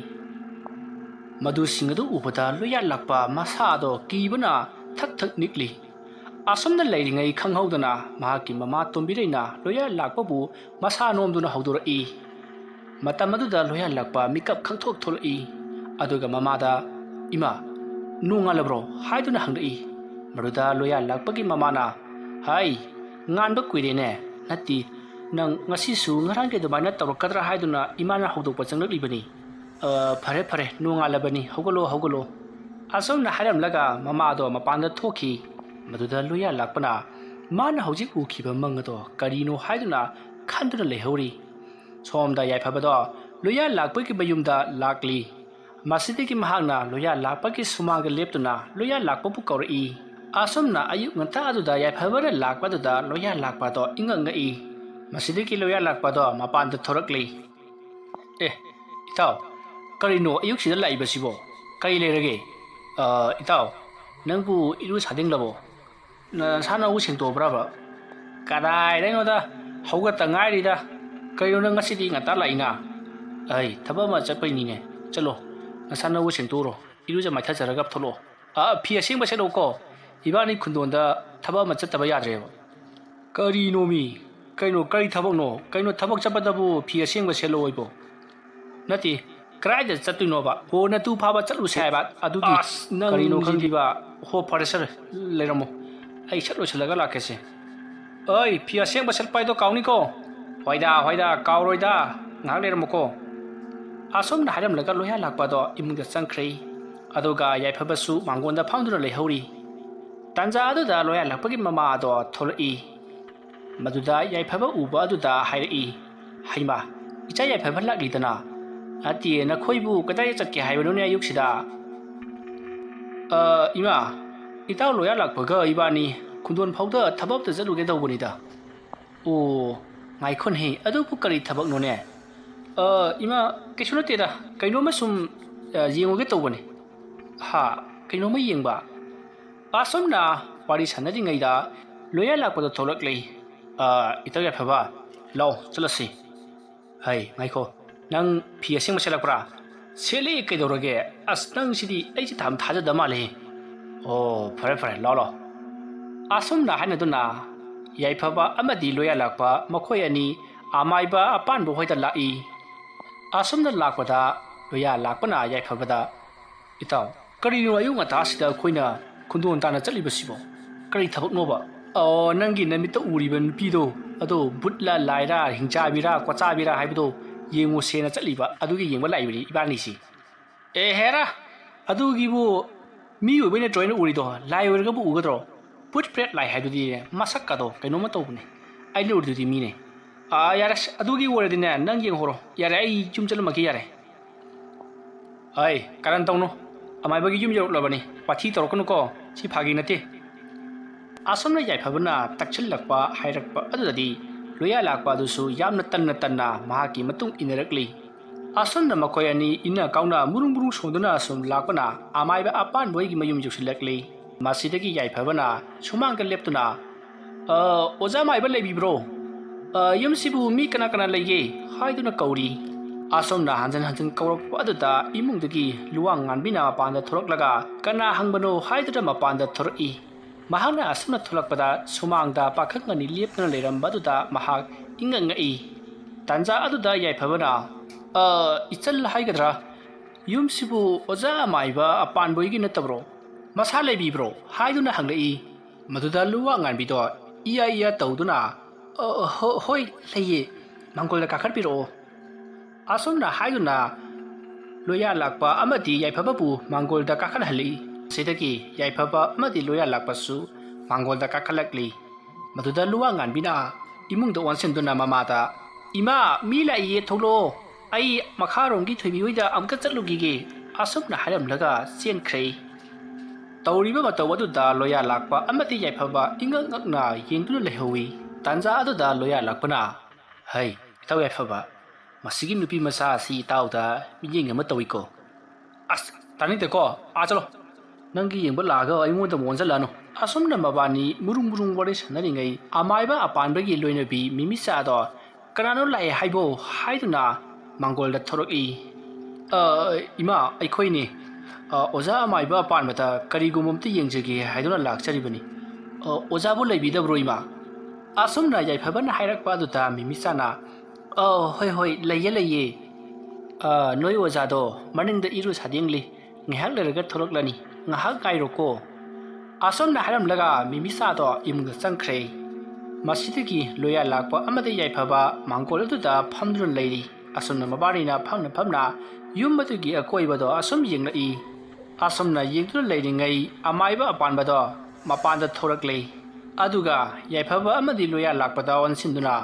ꯃꯗꯨꯁꯤꯡ ꯑꯗꯨ ꯎꯕꯗ ꯂꯣꯌꯥ ꯂꯥꯛꯄ ꯃꯁꯥꯗꯣ ꯀꯤꯕꯅ ꯊꯛ ꯊꯛ ꯅꯤꯛꯂꯤ ꯑꯁꯨꯝꯅ ꯂꯩꯔꯤꯉꯩ ꯈꯪꯍꯧꯗꯅ ꯃꯍꯥꯛꯀꯤ ꯃꯃꯥ ꯇꯣꯝꯕꯤꯔꯩꯅ ꯂꯣꯌꯥ ꯂꯥꯛꯄꯕꯨ ꯃꯁꯥ ꯅꯣꯝꯗꯨꯅ ꯍꯧꯗꯣꯔꯛꯏ ꯃꯇꯝ ꯑꯗꯨꯗ ꯂꯣꯌꯥ ꯂꯥꯛꯄ ꯃꯤꯀꯞ ꯈꯪꯊꯣꯛ ꯊꯣꯛꯂꯛꯏ ꯑꯗꯨꯒ ꯃꯃꯥꯗ ꯏꯃꯥ ꯅꯣꯡꯉꯥꯜꯂꯕ꯭ꯔꯣ ꯍꯥꯏꯗꯨꯅ ꯍꯪꯂꯛꯏ ꯃꯗꯨꯗ ꯂꯣꯌꯥ ꯂꯥꯛꯄꯒꯤ ꯃꯃꯥꯅ ꯍꯥꯏ ꯉꯥꯟꯕ ꯀꯨꯏꯔꯦꯅꯦ ꯅꯠꯇꯦ ꯅꯪ ꯉꯁꯤꯁꯨ ꯉꯔꯥꯡꯒꯤ ꯑꯗꯨꯃꯥꯏꯅ ꯇꯧꯔꯛꯀꯗ꯭ꯔꯥ ꯍꯥꯏꯗꯨꯅ ꯏꯃꯥꯅ ꯍꯧꯗꯣꯛꯄ ꯆꯪꯂꯛꯂꯤꯕꯅꯤ ꯐꯔꯦ ꯐꯔꯦ ꯅꯣꯡꯉꯥꯜꯂꯕꯅꯤ ꯍꯧꯒꯠꯂꯣ ꯍꯧꯒꯠꯂꯣ ꯑꯁꯨꯝꯅ ꯍꯥꯏꯔꯝꯂꯒ ꯃꯃꯥꯗꯣ ꯃꯄꯥꯟꯗ ꯊꯣꯛꯈꯤ ꯃꯗꯨꯗ ꯂꯣꯌꯥ ꯂꯥꯛꯄꯅ ꯃꯥꯅ ꯍꯧꯖꯤꯛ ꯎꯈꯤꯕ ꯃꯪ ꯑꯗꯣ ꯀꯔꯤꯅꯣ ꯍꯥꯏꯗꯨꯅ ꯈꯟꯗꯨꯅ ꯂꯩꯍꯧꯔꯤ ꯁꯣꯝꯗ ꯌꯥꯏꯐꯕꯗꯣ ꯂꯣꯌꯥ ꯂꯥꯛꯄꯒꯤ ꯃꯌꯨꯝꯗ ꯂꯥꯛꯂꯤ ꯃꯁꯤꯗꯒꯤ ꯃꯍꯥꯛꯅ ꯂꯣꯌꯥ ꯂꯥꯛꯄꯒꯤ ꯁꯨꯃꯥꯡꯗ ꯂꯦꯞꯇꯨꯅ ꯂꯣꯌꯥ ꯂꯥꯛꯄꯕꯨ ꯀꯧꯔꯛꯏ ꯑꯁꯨꯝꯅ ꯑꯌꯨꯛ ꯉꯟꯇꯥ ꯑꯗꯨꯗ ꯌꯥꯏꯐꯕꯅ ꯂꯥꯛꯄꯗꯨꯗ ꯂꯣꯌꯥ ꯂꯥꯛꯄꯗꯣ ꯏꯉꯛ ꯉꯛꯏ ꯃꯁꯤꯗꯒꯤ ꯂꯣꯌꯥ ꯂꯥꯛꯄꯗꯣ ꯃꯄꯥꯟꯗ ꯊꯣꯔꯛꯂꯤ ꯏꯇꯥꯎ ꯀꯔꯤꯅꯣ ꯑꯌꯨꯛꯁꯤꯗ ꯂꯥꯛꯏꯕꯁꯤꯕꯣ ꯀꯔꯤ ꯂꯩꯔꯒꯦ ꯏꯇꯥꯎ ꯅꯪꯕꯨ ꯏꯔꯨ ꯁꯥꯗꯤꯡꯂꯕꯣ ꯅꯁꯥꯅꯕꯨ ꯁꯦꯡꯇꯣꯛꯑꯕ꯭ꯔꯕ ꯀꯗꯥꯏꯗꯩꯅꯣꯗ ꯍꯧꯒꯠꯇ ꯉꯥꯏꯔꯤꯗ ꯀꯔꯤꯅꯣ ꯅꯪ ꯉꯁꯤꯗꯤ ꯉꯟꯇꯥ ꯂꯥꯛꯏꯅ ꯊꯕꯛ ꯑꯃ ꯆꯠꯄꯩꯅꯤꯅꯦ ꯆꯠꯂꯣ ꯅꯁꯥꯅꯕꯨ ꯁꯦꯡꯇꯣꯛꯎꯔꯣ ꯏꯔꯨꯖ ꯃꯥꯏꯊꯖꯔꯒ ꯊꯣꯛꯂꯛꯑꯣ ꯐꯤ ꯑꯁꯦꯡꯕ ꯁꯦꯠꯂꯛꯎꯀꯣ ꯏꯕꯥꯅꯤ ꯈꯨꯟꯗꯣꯟꯗ ꯊꯕꯛ ꯑꯃ ꯆꯠꯇꯕ ꯌꯥꯗ꯭ꯔꯦꯕ ꯀꯔꯤꯅꯣ ꯃꯤ ꯀꯔꯤ ꯊꯕꯛꯅꯣ ꯊꯕꯛ ꯆꯠꯄꯗꯕꯨ ꯐꯤ ꯑꯁꯦꯡꯕ ꯁꯦꯠꯂꯛꯑꯣꯏꯕꯣ ꯅꯠꯇꯦ ꯀꯗꯥꯏꯗ ꯆꯠꯇꯣꯏꯅꯣꯕ ꯅꯇꯨ ꯐꯥꯕ ꯆꯠꯂꯨꯁꯦ ꯍꯥꯏꯕ ꯑꯗꯨꯒꯤ ꯀꯔꯤꯅꯣ ꯈꯪꯗꯦꯕ ꯐꯔꯦ ꯁꯔ ꯂꯩꯔꯝꯃꯣ ꯑꯩ ꯁꯠ ꯂꯣꯏꯁꯤꯜꯂꯒ ꯂꯥꯛꯀꯦꯁꯦ ꯐꯤ ꯑꯁꯦꯡꯕ ꯁꯦꯠꯄ ꯍꯥꯏꯗꯣ ꯀꯥꯎꯅꯤꯀꯣ ꯍꯣꯏꯗ ꯀꯥꯎꯔꯣꯏꯗ ꯉꯥꯏꯍꯥꯛ ꯂꯩꯔꯝꯃꯣꯀꯣ ꯑꯁꯨꯝꯅ ꯍꯥꯏꯔꯝꯂꯒ ꯂꯣꯌꯥ ꯂꯥꯛꯄꯗꯣ ꯏꯃꯨꯡꯗ ꯆꯪꯈ꯭ꯔꯦ ꯑꯗꯨꯒ ꯌꯥꯏꯐꯕꯁꯨ ꯃꯥꯡꯒꯣꯟꯗ ꯐꯝꯗꯨꯅ ꯂꯩꯍꯧꯔꯤ ꯇꯥꯟꯖꯥ ꯑꯗꯨꯗ ꯂꯣꯌꯥ ꯂꯥꯛꯄꯒꯤ ꯃꯃꯥ ꯑꯗꯣ ꯊꯣꯛꯂꯛꯏ ꯃꯗꯨꯗ ꯌꯥꯏꯐꯕ ꯎꯕ ꯑꯗꯨꯗ ꯍꯥꯏꯔꯛꯏ ꯍꯩꯃꯥ ꯏꯆꯥ ꯌꯥꯏꯐꯕ ꯂꯥꯛꯂꯤꯗꯅ ꯅꯠꯇꯦ ꯅꯈꯣꯏꯕꯨ ꯀꯗꯥꯏꯗ ꯆꯠꯀꯦ ꯍꯥꯏꯕꯅꯣꯅꯦ ꯑꯌꯨꯛꯁꯤꯗ ꯏꯃꯥ ꯏꯇꯥꯎ ꯂꯣꯌꯥ ꯂꯥꯛꯄꯒ ꯏꯕꯥꯅꯤ ꯈꯨꯟꯗꯣꯟ ꯐꯥꯎꯗ ꯊꯕꯛ ꯑꯝꯇ ꯆꯠꯂꯨꯒꯦ ꯇꯧꯕꯅꯤꯗ ꯉꯥꯏꯈꯣꯟꯍꯦ ꯑꯗꯨꯕꯨ ꯀꯔꯤ ꯊꯕꯛꯅꯣꯅꯦ ꯏꯃꯥ ꯀꯩꯁꯨ ꯅꯠꯇꯦꯗ ꯀꯩꯅꯣꯝꯃ ꯁꯨꯝ ꯌꯦꯡꯉꯨꯒꯦ ꯇꯧꯕꯅꯤ ꯀꯩꯅꯣꯝꯃ ꯌꯦꯡꯕ ꯑꯁꯨꯝꯅ ꯋꯥꯔꯤ ꯁꯥꯟꯅꯔꯤꯉꯩꯗ ꯂꯣꯌꯥ ꯂꯥꯛꯄꯗ ꯊꯣꯛꯂꯛꯂꯤ ꯏꯇꯥꯎ ꯌꯥꯏꯐꯕ ꯂꯥꯎ ꯆꯠꯂꯁꯤ ꯉꯥꯏꯈꯣ ꯅꯪ ꯐꯤ ꯑꯁꯦꯡꯕ ꯁꯦꯠꯂꯛꯄ꯭ꯔꯥ ꯁꯦꯠꯂꯦ ꯀꯩꯗꯧꯔꯒꯦ ꯅꯪꯁꯤꯗꯤ ꯑꯩꯁꯦ ꯊꯥꯖꯗ ꯃꯥꯜꯂꯦ ꯐꯔꯦ ꯂꯥꯎ ꯑꯁꯨꯝꯅ ꯍꯥꯏꯅꯗꯨꯅ ꯌꯥꯏꯐꯕ ꯑꯃꯗꯤ ꯂꯣꯌꯥ ꯂꯥꯛꯄ ꯃꯈꯣꯏ ꯑꯅꯤ ꯑꯃꯥꯏꯕ ꯑꯄꯥꯟꯕ ꯍꯣꯏꯗ ꯂꯥꯛꯏ ꯑꯁꯨꯝꯅ ꯂꯥꯛꯄꯗ ꯂꯣꯌꯥ ꯂꯥꯛꯄꯅ ꯌꯥꯏꯐꯕꯗ ꯏꯇꯥꯎ ꯀꯔꯤꯅꯣ ꯑꯌꯨꯛ ꯉꯟꯇꯥꯁꯤꯗ ꯑꯩꯈꯣꯏꯅ ꯈꯨꯟꯗꯣꯟ ꯇꯥꯟꯅ ꯆꯠꯂꯤꯕꯁꯤꯕꯣ ꯀꯔꯤ ꯊꯕꯛꯅꯣꯕ ꯅꯪꯒꯤ ꯅꯃꯤꯠꯇ ꯎꯔꯤꯕ ꯅꯨꯄꯤꯗꯣ ꯑꯗꯣ ꯕꯨꯠꯂ ꯂꯥꯏꯔ ꯍꯤꯡꯆꯥꯕꯤꯔ ꯀ꯭ꯋꯥꯆꯥꯕꯤꯔ ꯍꯥꯏꯕꯗꯣ ꯌꯦꯡꯉꯨꯁꯦꯅ ꯆꯠꯂꯤꯕ ꯑꯗꯨꯒꯤ ꯌꯦꯡꯕ ꯂꯥꯛꯏꯕꯅꯤ ꯏꯕꯥꯅꯤꯁꯤ ꯍꯦꯔꯥ ꯑꯗꯨꯒꯤꯕꯨ ꯃꯤ ꯑꯣꯏꯕꯩ ꯅꯠꯇ꯭ꯔꯣ ꯑꯩꯅ ꯎꯔꯤꯗꯣ ꯂꯥꯏ ꯑꯣꯏꯔꯒꯕꯨ ꯎꯒꯗ꯭ꯔꯣ ꯕꯨꯠ ꯄ꯭ꯔꯦꯠ ꯂꯥꯏ ꯍꯥꯏꯗꯨꯗꯤ ꯃꯁꯛꯀꯗꯣ ꯀꯩꯅꯣꯝꯃ ꯇꯧꯕꯅꯦ ꯑꯩꯅ ꯎꯔꯤꯗꯨꯗꯤ ꯃꯤꯅꯦ ꯌꯥꯔꯦ ꯑꯗꯨꯒꯤ ꯑꯣꯏꯔꯗꯤꯅꯦ ꯅꯪ ꯌꯦꯡꯍꯧꯔꯣ ꯌꯥꯔꯦ ꯑꯩ ꯌꯨꯝ ꯆꯠꯂꯝꯃꯒꯦ ꯌꯥꯔꯦ ꯀꯔꯟ ꯇꯧꯅꯨ ꯑꯃꯥꯏꯕꯒꯤ ꯌꯨꯝ ꯌꯧꯔꯛꯂꯕꯅꯤ ꯋꯥꯊꯤ ꯇꯧꯔꯛꯀꯅꯨꯀꯣ ꯁꯤ ꯐꯥꯒꯤ ꯅꯠꯇꯦ ꯑꯁꯨꯝꯅ ꯌꯥꯏꯐꯕꯅ ꯇꯛꯁꯤꯜꯂꯛꯄ ꯍꯥꯏꯔꯛꯄ ꯑꯗꯨꯗꯗꯤ ꯂꯣꯌꯥ ꯂꯥꯛꯄ ꯑꯗꯨꯁꯨ ꯌꯥꯝꯅ ꯇꯟꯅ ꯃꯍꯥꯛꯀꯤ ꯃꯇꯨꯡ ꯏꯟꯅꯔꯛꯂꯤ ꯑꯁꯨꯝꯅ ꯃꯈꯣꯏ ꯑꯅꯤ ꯏꯟꯅ ꯀꯥꯎꯅ ꯃꯨꯔꯨꯡ ꯁꯣꯟꯗꯨꯅ ꯑꯁꯨꯝ ꯂꯥꯛꯄꯅ ꯑꯃꯥꯏꯕ ꯑꯄꯥꯟꯕꯣꯏꯒꯤ ꯃꯌꯨꯝ ꯌꯧꯁꯤꯜꯂꯛꯂꯤ ꯃꯁꯤꯗꯒꯤ ꯌꯥꯏꯐꯕꯅ ꯁꯨꯃꯥꯡꯗ ꯂꯦꯞꯇꯨꯅ ꯑꯣꯖꯥ ꯃꯥꯏꯕ ꯂꯩꯕꯤꯕ꯭ꯔꯣ ꯌꯨꯝꯁꯤꯕꯨ ꯃꯤ ꯀꯅꯥ ꯂꯩꯒꯦ ꯍꯥꯏꯗꯨꯅ ꯀꯧꯔꯤ ꯑꯁꯨꯝꯅ ꯍꯟꯖꯤꯟ ꯀꯧꯔꯛꯄ ꯑꯗꯨꯗ ꯏꯃꯨꯡꯗꯒꯤ ꯂꯨꯋꯥꯡ ꯉꯥꯟꯕꯤꯅ ꯃꯄꯥꯟꯗ ꯊꯣꯔꯛꯂꯒ ꯀꯅꯥ ꯍꯪꯕꯅꯣ ꯍꯥꯏꯗꯨꯅ ꯃꯄꯥꯟꯗ ꯊꯣꯔꯛꯏ ꯃꯍꯥꯛꯅ ꯑꯁꯨꯝꯅ ꯊꯣꯛꯂꯛꯄꯗ ꯁꯨꯃꯥꯡꯗ ꯄꯥꯈꯪ ꯑꯅꯤ ꯂꯦꯞꯇꯨꯅ ꯂꯩꯔꯝꯕ ꯑꯗꯨꯗ ꯃꯍꯥꯛ ꯏꯉꯛ ꯉꯛꯏ ꯇꯥꯟꯖꯥ ꯑꯗꯨꯗ ꯌꯥꯏꯐꯕꯅ ꯏꯆꯜ ꯍꯥꯏꯒꯗ꯭ꯔꯥ ꯌꯨꯝꯁꯤꯕꯨ ꯑꯣꯖꯥ ꯑꯃꯥꯏꯕ ꯑꯄꯥꯟꯕꯣꯏꯒꯤ ꯅꯠꯇꯕ꯭ꯔꯣ ꯃꯁꯥ ꯂꯩꯕꯤꯕ꯭ꯔꯣ ꯍꯥꯏꯗꯨꯅ ꯍꯪꯂꯛꯏ ꯃꯗꯨꯗ ꯂꯨꯋꯥꯡ ꯉꯥꯟꯕꯤꯗꯣ ꯏꯌꯥ ꯇꯧꯗꯨꯅ ꯍꯣꯏ ꯂꯩꯌꯦ ꯃꯥꯡꯒꯣꯜꯗ ꯀꯥꯈꯠꯄꯤꯔꯛꯑꯣ ꯑꯁꯨꯝꯅ ꯍꯥꯏꯗꯨꯅ ꯂꯣꯌꯥ ꯂꯥꯛꯄ ꯑꯃꯗꯤ ꯌꯥꯏꯐꯕꯕꯨ ꯃꯥꯡꯒꯣꯜꯗ ꯀꯥꯈꯠꯍꯜꯂꯤ ꯁꯤꯗꯒꯤ ꯌꯥꯏꯐꯕ ꯑꯃꯗꯤ ꯂꯣꯌꯥ ꯂꯥꯛꯄꯁꯨ ꯃꯥꯡꯒꯣꯜꯗ ꯀꯥꯈꯠꯂꯛꯂꯤ ꯃꯗꯨꯗ ꯂꯨꯋꯥꯡ ꯉꯥꯟꯕꯤꯅ ꯏꯃꯨꯡꯗ ꯑꯣꯟꯁꯤꯟꯗꯨꯅ ꯃꯃꯥꯗ ꯏꯃꯥ ꯃꯤ ꯂꯥꯛꯏꯌꯦ ꯊꯣꯛꯂꯛꯑꯣ ꯑꯩ ꯃꯈꯥꯔꯣꯝꯒꯤ ꯊꯣꯏꯕꯤ ꯍꯣꯏꯗ ꯑꯃꯨꯛꯇ ꯆꯠꯂꯨꯈꯤꯒꯦ ꯑꯁꯨꯝꯅ ꯍꯥꯏꯔꯝꯂꯒ ꯆꯦꯟꯈ꯭ꯔꯦ ꯇꯧꯔꯤꯕ ꯃꯇꯧ ꯑꯗꯨꯗ ꯂꯣꯌꯥ ꯂꯥꯛꯄ ꯑꯃꯗꯤ ꯌꯥꯏꯐꯕ ꯏꯉꯛ ꯉꯛꯅ ꯌꯦꯡꯗꯨꯅ ꯂꯩꯍꯧꯏ ꯇꯥꯟꯖꯥ ꯑꯗꯨꯗ ꯂꯣꯌꯥ ꯂꯥꯛꯄꯅ ꯍꯩ ꯏꯇꯥꯎ ꯌꯥꯏꯐꯕ ꯃꯁꯤꯒꯤ ꯅꯨꯄꯤ ꯃꯆꯥ ꯑꯁꯤ ꯏꯇꯥꯎꯗ ꯃꯤꯠꯌꯦꯡ ꯑꯃ ꯇꯧꯏꯀꯣ ꯑꯁ ꯇꯥꯅꯤꯡꯗꯦꯀꯣ ꯆꯠꯂꯣ ꯅꯪꯒꯤ ꯌꯦꯡꯕ ꯂꯥꯛꯑꯒ ꯑꯩꯉꯣꯟꯗ ꯑꯣꯟꯁꯤꯜꯂꯛꯑꯅꯨ ꯑꯁꯨꯝꯅ ꯃꯕꯥꯅꯤ ꯃꯨꯔꯨꯡ ꯃꯨꯔꯨꯡ ꯋꯥꯔꯤ ꯁꯥꯟꯅꯔꯤꯉꯩ ꯑꯃꯥꯏꯕ ꯑꯄꯥꯟꯕꯒꯤ ꯂꯣꯏꯅꯕꯤ ꯃꯤꯃꯤꯆꯥꯗꯣ ꯀꯅꯥꯅꯣ ꯂꯥꯛꯑꯦ ꯍꯥꯏꯕꯣ ꯍꯥꯏꯗꯨꯅ ꯃꯥꯡꯒꯣꯜꯗ ꯊꯣꯔꯛꯏ ꯏꯃꯥ ꯑꯩꯈꯣꯏꯅꯤ ꯑꯣꯖꯥ ꯑꯃꯥꯏꯕ ꯑꯄꯥꯟꯕꯗ ꯀꯔꯤꯒꯨꯝꯕ ꯑꯝꯇ ꯌꯦꯡꯖꯒꯦ ꯍꯥꯏꯗꯨꯅ ꯂꯥꯛꯆꯔꯤꯕꯅꯤ ꯑꯣꯖꯥꯕꯨ ꯂꯩꯕꯤꯗꯕ꯭ꯔꯣ ꯏꯃꯥ ꯑꯁꯨꯝꯅ ꯌꯥꯏꯐꯕꯅ ꯍꯥꯏꯔꯛꯄ ꯑꯗꯨꯗ ꯃꯤꯃꯤꯆꯥꯅ ꯍꯣꯏ ꯍꯣꯏ ꯂꯩꯌꯦ ꯂꯩꯌꯦ ꯅꯣꯏ ꯑꯣꯖꯥꯗꯣ ꯃꯅꯤꯡꯗ ꯏꯔꯨ ꯁꯥꯗꯦꯡꯂꯤ ꯉꯥꯏꯍꯥꯛ ꯂꯩꯔꯒ ꯊꯣꯔꯛꯂꯅꯤ ꯉꯥꯏꯍꯥꯛ ꯉꯥꯏꯔꯣꯀꯣ ꯑꯁꯨꯝꯅ ꯍꯥꯏꯔꯝꯂꯒ ꯃꯤꯃꯤꯆꯥꯗꯣ ꯏꯃꯨꯡꯗ ꯆꯪꯈ꯭ꯔꯦ ꯃꯁꯤꯗꯒꯤ ꯂꯣꯌꯥ ꯂꯥꯛꯄ ꯑꯃꯗꯤ ꯌꯥꯏꯐꯕ ꯃꯥꯡꯒꯣꯜ ꯑꯗꯨꯗ ꯐꯝꯗꯨꯅ ꯂꯩꯔꯤ ꯑꯁꯨꯝꯅ ꯃꯕꯥꯅꯤꯅ ꯐꯝꯅ ꯐꯝꯅ ꯌꯨꯝ ꯑꯗꯨꯒꯤ ꯑꯀꯣꯏꯕꯗꯣ ꯑꯁꯨꯝ ꯌꯦꯡꯂꯛꯏ ꯑꯁꯨꯝꯅ ꯌꯦꯡꯗꯨꯅ ꯂꯩꯔꯤꯉꯩ ꯑꯃꯥꯏꯕ ꯑꯄꯥꯟꯕꯗꯣ ꯃꯄꯥꯟꯗ ꯊꯣꯔꯛꯂꯦ ꯑꯗꯨꯒ ꯌꯥꯏꯐꯕ ꯑꯃꯗꯤ ꯂꯣꯌꯥ ꯂꯥꯛꯄꯗ ꯑꯣꯟꯁꯤꯟꯗꯨꯅ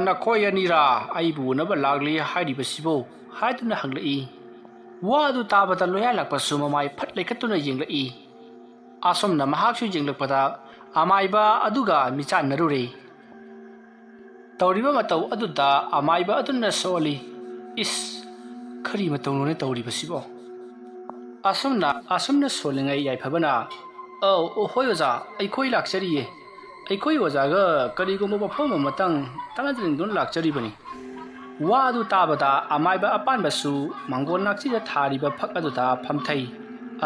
ꯅꯈꯣꯏ ꯑꯅꯤꯔꯥ ꯑꯩꯕꯨ ꯎꯅꯕ ꯂꯥꯛꯂꯤ ꯍꯥꯏꯔꯤꯕꯁꯤꯕꯨ ꯍꯥꯏꯗꯨꯅ ꯍꯪꯂꯛꯏ ꯋꯥ ꯑꯗꯨ ꯇꯥꯕꯗ ꯂꯣꯌꯥ ꯂꯥꯛꯄꯁꯨ ꯃꯃꯥꯏ ꯐꯠ ꯂꯩꯈꯠꯇꯨꯅ ꯌꯦꯡꯂꯛꯏ ꯑꯁꯨꯝꯅ ꯃꯍꯥꯛꯁꯨ ꯌꯦꯡꯂꯛꯄꯗ ꯑꯃꯥꯏꯕ ꯑꯗꯨꯒ ꯃꯤꯆꯥꯟꯅꯔꯨꯔꯦ ꯇꯧꯔꯤꯕ ꯃꯇꯧ ꯑꯗꯨꯗ ꯑꯃꯥꯏꯕ ꯑꯗꯨꯅ ꯁꯣꯜꯂꯤ ꯏꯁ ꯀꯔꯤ ꯃꯇꯧꯅꯣꯅꯦ ꯇꯧꯔꯤꯕꯁꯤꯕꯣ ꯑꯁꯨꯝꯅ ꯁꯣꯜꯂꯤꯉꯩ ꯌꯥꯏꯐꯕꯅ ꯍꯣꯏ ꯑꯣꯖꯥ ꯑꯩꯈꯣꯏ ꯂꯥꯛꯆꯔꯤꯌꯦ ꯑꯩꯈꯣꯏ ꯑꯣꯖꯥꯒ ꯀꯔꯤꯒꯨꯝꯕ ꯋꯥꯐꯝ ꯑꯃꯇꯪ ꯇꯥꯟꯅꯖꯅꯤꯡꯗꯨꯅ ꯂꯥꯛꯆꯔꯤꯕꯅꯤ ꯋꯥ ꯑꯗꯨ ꯇꯥꯕꯗ ꯑꯃꯥꯏꯕ ꯑꯄꯥꯟꯕꯁꯨ ꯃꯥꯡꯒꯣꯜ ꯅꯥꯛꯁꯤꯗ ꯊꯥꯔꯤꯕ ꯐꯛ ꯑꯗꯨꯗ ꯐꯝꯊꯩ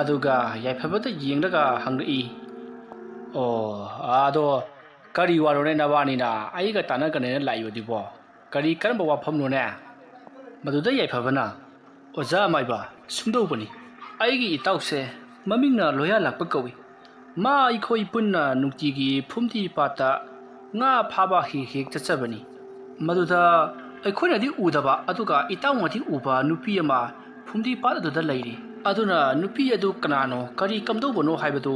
ꯑꯗꯨꯒ ꯌꯥꯏꯐꯕꯗ ꯌꯦꯡꯂꯒ ꯍꯪꯂꯛꯏ ꯑꯗꯣ ꯀꯔꯤ ꯋꯥꯅꯣꯅꯦ ꯅꯕꯥꯅꯤꯅ ꯑꯩꯒ ꯇꯥꯟꯅꯒꯅꯦꯅ ꯂꯥꯛꯏꯕꯗꯨꯕꯣ ꯀꯔꯝꯕ ꯋꯥꯐꯝꯅꯣꯅꯦ ꯃꯗꯨꯗ ꯌꯥꯏꯐꯕꯅ ꯑꯣꯖꯥ ꯑꯃꯥꯏꯕ ꯁꯨꯝꯗꯧꯕꯅꯤ ꯑꯩꯒꯤ ꯏꯇꯥꯎꯁꯦ ꯃꯃꯤꯡꯅ ꯂꯣꯌꯥ ꯂꯥꯛꯄ ꯀꯧꯏ ꯃꯥ ꯑꯩꯈꯣꯏ ꯄꯨꯟꯅ ꯅꯨꯡꯇꯤꯒꯤ ꯐꯨꯝꯗꯤ ꯄꯥꯠꯇ ꯉꯥ ꯐꯥꯕ ꯍꯦꯛ ꯆꯠꯆꯕꯅꯤ ꯃꯗꯨꯗ ꯑꯩꯈꯣꯏꯅꯗꯤ ꯎꯗꯕ ꯑꯗꯨꯒ ꯏꯇꯥꯎꯅꯗꯤ ꯎꯕ ꯅꯨꯄꯤ ꯑꯃ ꯐꯨꯝꯗꯤ ꯄꯥꯠ ꯑꯗꯨꯗ ꯂꯩꯔꯤ ꯑꯗꯨꯅ ꯅꯨꯄꯤ ꯑꯗꯨ ꯀꯅꯥꯅꯣ ꯀꯔꯤ ꯀꯝꯗꯧꯕꯅꯣ ꯍꯥꯏꯕꯗꯨ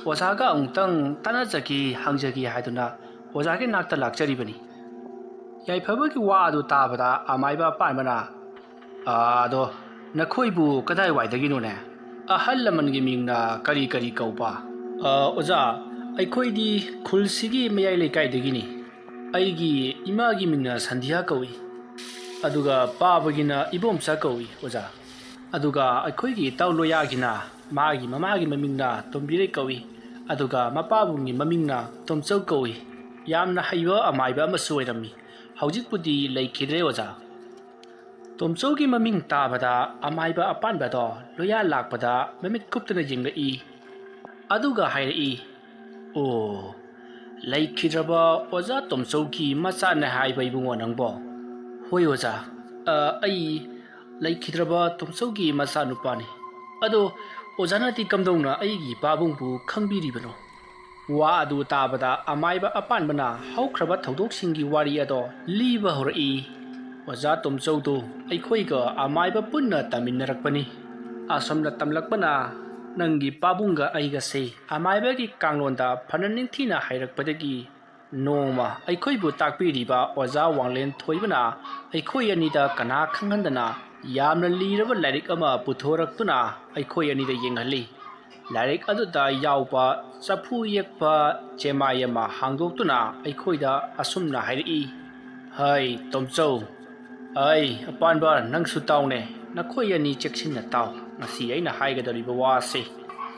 ꯑꯣꯖꯥꯒ ꯑꯃꯨꯛꯇꯪ ꯇꯥꯟꯅꯖꯒꯦ ꯍꯪꯖꯒꯦ ꯍꯥꯏꯗꯨꯅ ꯑꯣꯖꯥꯒꯤ ꯅꯥꯛꯇ ꯂꯥꯛꯆꯔꯤꯕꯅꯤ ꯌꯥꯏꯐꯕꯒꯤ ꯋꯥ ꯑꯗꯨ ꯇꯥꯕꯗ ꯑꯃꯥꯏꯕ ꯑꯄꯥꯟꯕꯅ ꯑꯗꯣ ꯅꯈꯣꯏꯕꯨ ꯀꯗꯥꯏꯋꯥꯏꯗꯒꯤꯅꯣꯅꯦ ꯑꯍꯜ ꯂꯃꯟꯒꯤ ꯃꯤꯡꯅ ꯀꯔꯤ ꯀꯧꯕ ꯑꯣꯖꯥ ꯑꯩꯈꯣꯏꯗꯤ ꯈꯨꯜꯁꯤꯒꯤ ꯃꯌꯥꯏ ꯂꯩꯀꯥꯏꯗꯒꯤꯅꯤ ꯑꯩꯒꯤ ꯏꯃꯥꯒꯤ ꯃꯤꯡꯅ ꯁꯟꯙꯤꯌꯥ ꯀꯧꯏ ꯑꯗꯨꯒ ꯄꯥꯕꯒꯤꯅ ꯏꯕꯣꯝꯆꯥ ꯀꯧꯏ ꯑꯣꯖꯥ ꯑꯗꯨꯒ ꯑꯩꯈꯣꯏꯒꯤ ꯏꯇꯥꯎ ꯂꯣꯌꯥꯒꯤꯅ ꯃꯥꯒꯤ ꯃꯃꯥꯒꯤ ꯃꯃꯤꯡꯅ ꯇꯣꯝꯕꯤꯔꯩ ꯀꯧꯏ ꯑꯗꯨꯒ ꯃꯄꯥꯕꯨꯡꯒꯤ ꯃꯃꯤꯡꯅ ꯇꯣꯝꯆꯧ ꯀꯧꯏ ꯌꯥꯝꯅ ꯍꯩꯕ ꯑꯃꯥꯏꯕ ꯑꯃꯁꯨ ꯑꯣꯏꯔꯝꯃꯤ ꯍꯧꯖꯤꯛꯄꯨꯗꯤ ꯂꯩꯈꯤꯗ꯭ꯔꯦ ꯑꯣꯖꯥ ꯇꯣꯝꯆꯧꯒꯤ ꯃꯃꯤꯡ ꯇꯥꯕꯗ ꯑꯃꯥꯏꯕ ꯑꯄꯥꯟꯕꯗꯣ ꯂꯣꯌꯥ ꯂꯥꯛꯄꯗ ꯃꯃꯤꯠ ꯀꯨꯞꯇꯨꯅ ꯌꯦꯡꯂꯛꯏ ꯑꯗꯨꯒ ꯍꯥꯏꯔꯛꯏ ꯂꯩꯈꯤꯗ꯭ꯔꯕ ꯑꯣꯖꯥ ꯇꯣꯝꯆꯧꯒꯤ ꯃꯆꯥꯅꯦ ꯍꯥꯏꯕ ꯏꯕꯨꯡꯉꯣ ꯅꯪꯕꯣ ꯍꯣꯏ ꯑꯣꯖꯥ ꯑꯩ ꯂꯩꯈꯤꯗ꯭ꯔꯕ ꯇꯣꯝꯆꯧꯒꯤ ꯃꯆꯥꯅꯨꯄꯥꯅꯤ ꯑꯗꯣ ꯑꯣꯖꯥꯅꯗꯤ ꯀꯝꯗꯧꯅ ꯑꯩꯒꯤ ꯄꯥꯕꯨꯡꯕꯨ ꯈꯪꯕꯤꯔꯤꯕꯅꯣ ꯋꯥ ꯑꯗꯨ ꯇꯥꯕꯗ ꯑꯃꯥꯏꯕ ꯑꯄꯥꯟꯕꯅ ꯍꯧꯈ꯭ꯔꯕ ꯊꯧꯗꯣꯛꯁꯤꯡꯒꯤ ꯋꯥꯔꯤ ꯑꯗꯣ ꯂꯤꯕ ꯍꯧꯔꯛꯏ ꯑꯣꯖꯥ ꯇꯣꯝꯆꯧꯗꯨ ꯑꯩꯈꯣꯏꯒ ꯑꯃꯥꯏꯕ ꯄꯨꯟꯅ ꯇꯝꯃꯤꯟꯅꯔꯛꯄꯅꯤ ꯑꯁꯣꯝꯅ ꯇꯝꯂꯛꯄꯅ ꯅꯪꯒꯤ ꯄꯥꯕꯨꯡꯒ ꯑꯩꯒꯁꯦ ꯑꯃꯥꯏꯕꯒꯤ ꯀꯥꯡꯂꯣꯟꯗ ꯐꯅ ꯅꯤꯡꯊꯤꯅ ꯍꯩꯔꯛꯄꯗꯒꯤ ꯅꯣꯡꯃ ꯑꯩꯈꯣꯏꯕꯨ ꯇꯥꯛꯄꯤꯔꯤꯕ ꯑꯣꯖꯥ ꯋꯥꯡꯂꯦꯟ ꯊꯣꯏꯕꯅ ꯑꯩꯈꯣꯏ ꯑꯅꯤꯗ ꯀꯅꯥ ꯈꯪꯍꯟꯗꯅ ꯌꯥꯝꯅ ꯂꯤꯔꯕ ꯂꯥꯏꯔꯤꯛ ꯑꯃ ꯄꯨꯊꯣꯔꯛꯇꯨꯅ ꯑꯩꯈꯣꯏ ꯑꯅꯤꯗ ꯌꯦꯡꯍꯜꯂꯤ ꯂꯥꯏꯔꯤꯛ ꯑꯗꯨꯗ ꯌꯥꯎꯕ ꯆꯐꯨ ꯌꯦꯛꯄ ꯆꯦꯃꯥꯏ ꯑꯃ ꯍꯥꯡꯗꯣꯛꯇꯨꯅ ꯑꯩꯈꯣꯏꯗ ꯑꯁꯨꯝꯅ ꯍꯥꯏꯔꯛꯏ ꯍꯩ ꯇꯣꯝꯆꯧ ꯑꯄꯥꯟꯕ ꯅꯪꯁꯨ ꯇꯥꯎꯅꯦ ꯅꯈꯣꯏ ꯑꯅꯤ ꯆꯦꯛꯁꯤꯟꯅ ꯇꯥꯎ ꯉꯁꯤ ꯑꯩꯅ ꯍꯥꯏꯒꯗꯧꯔꯤꯕ ꯋꯥꯁꯦ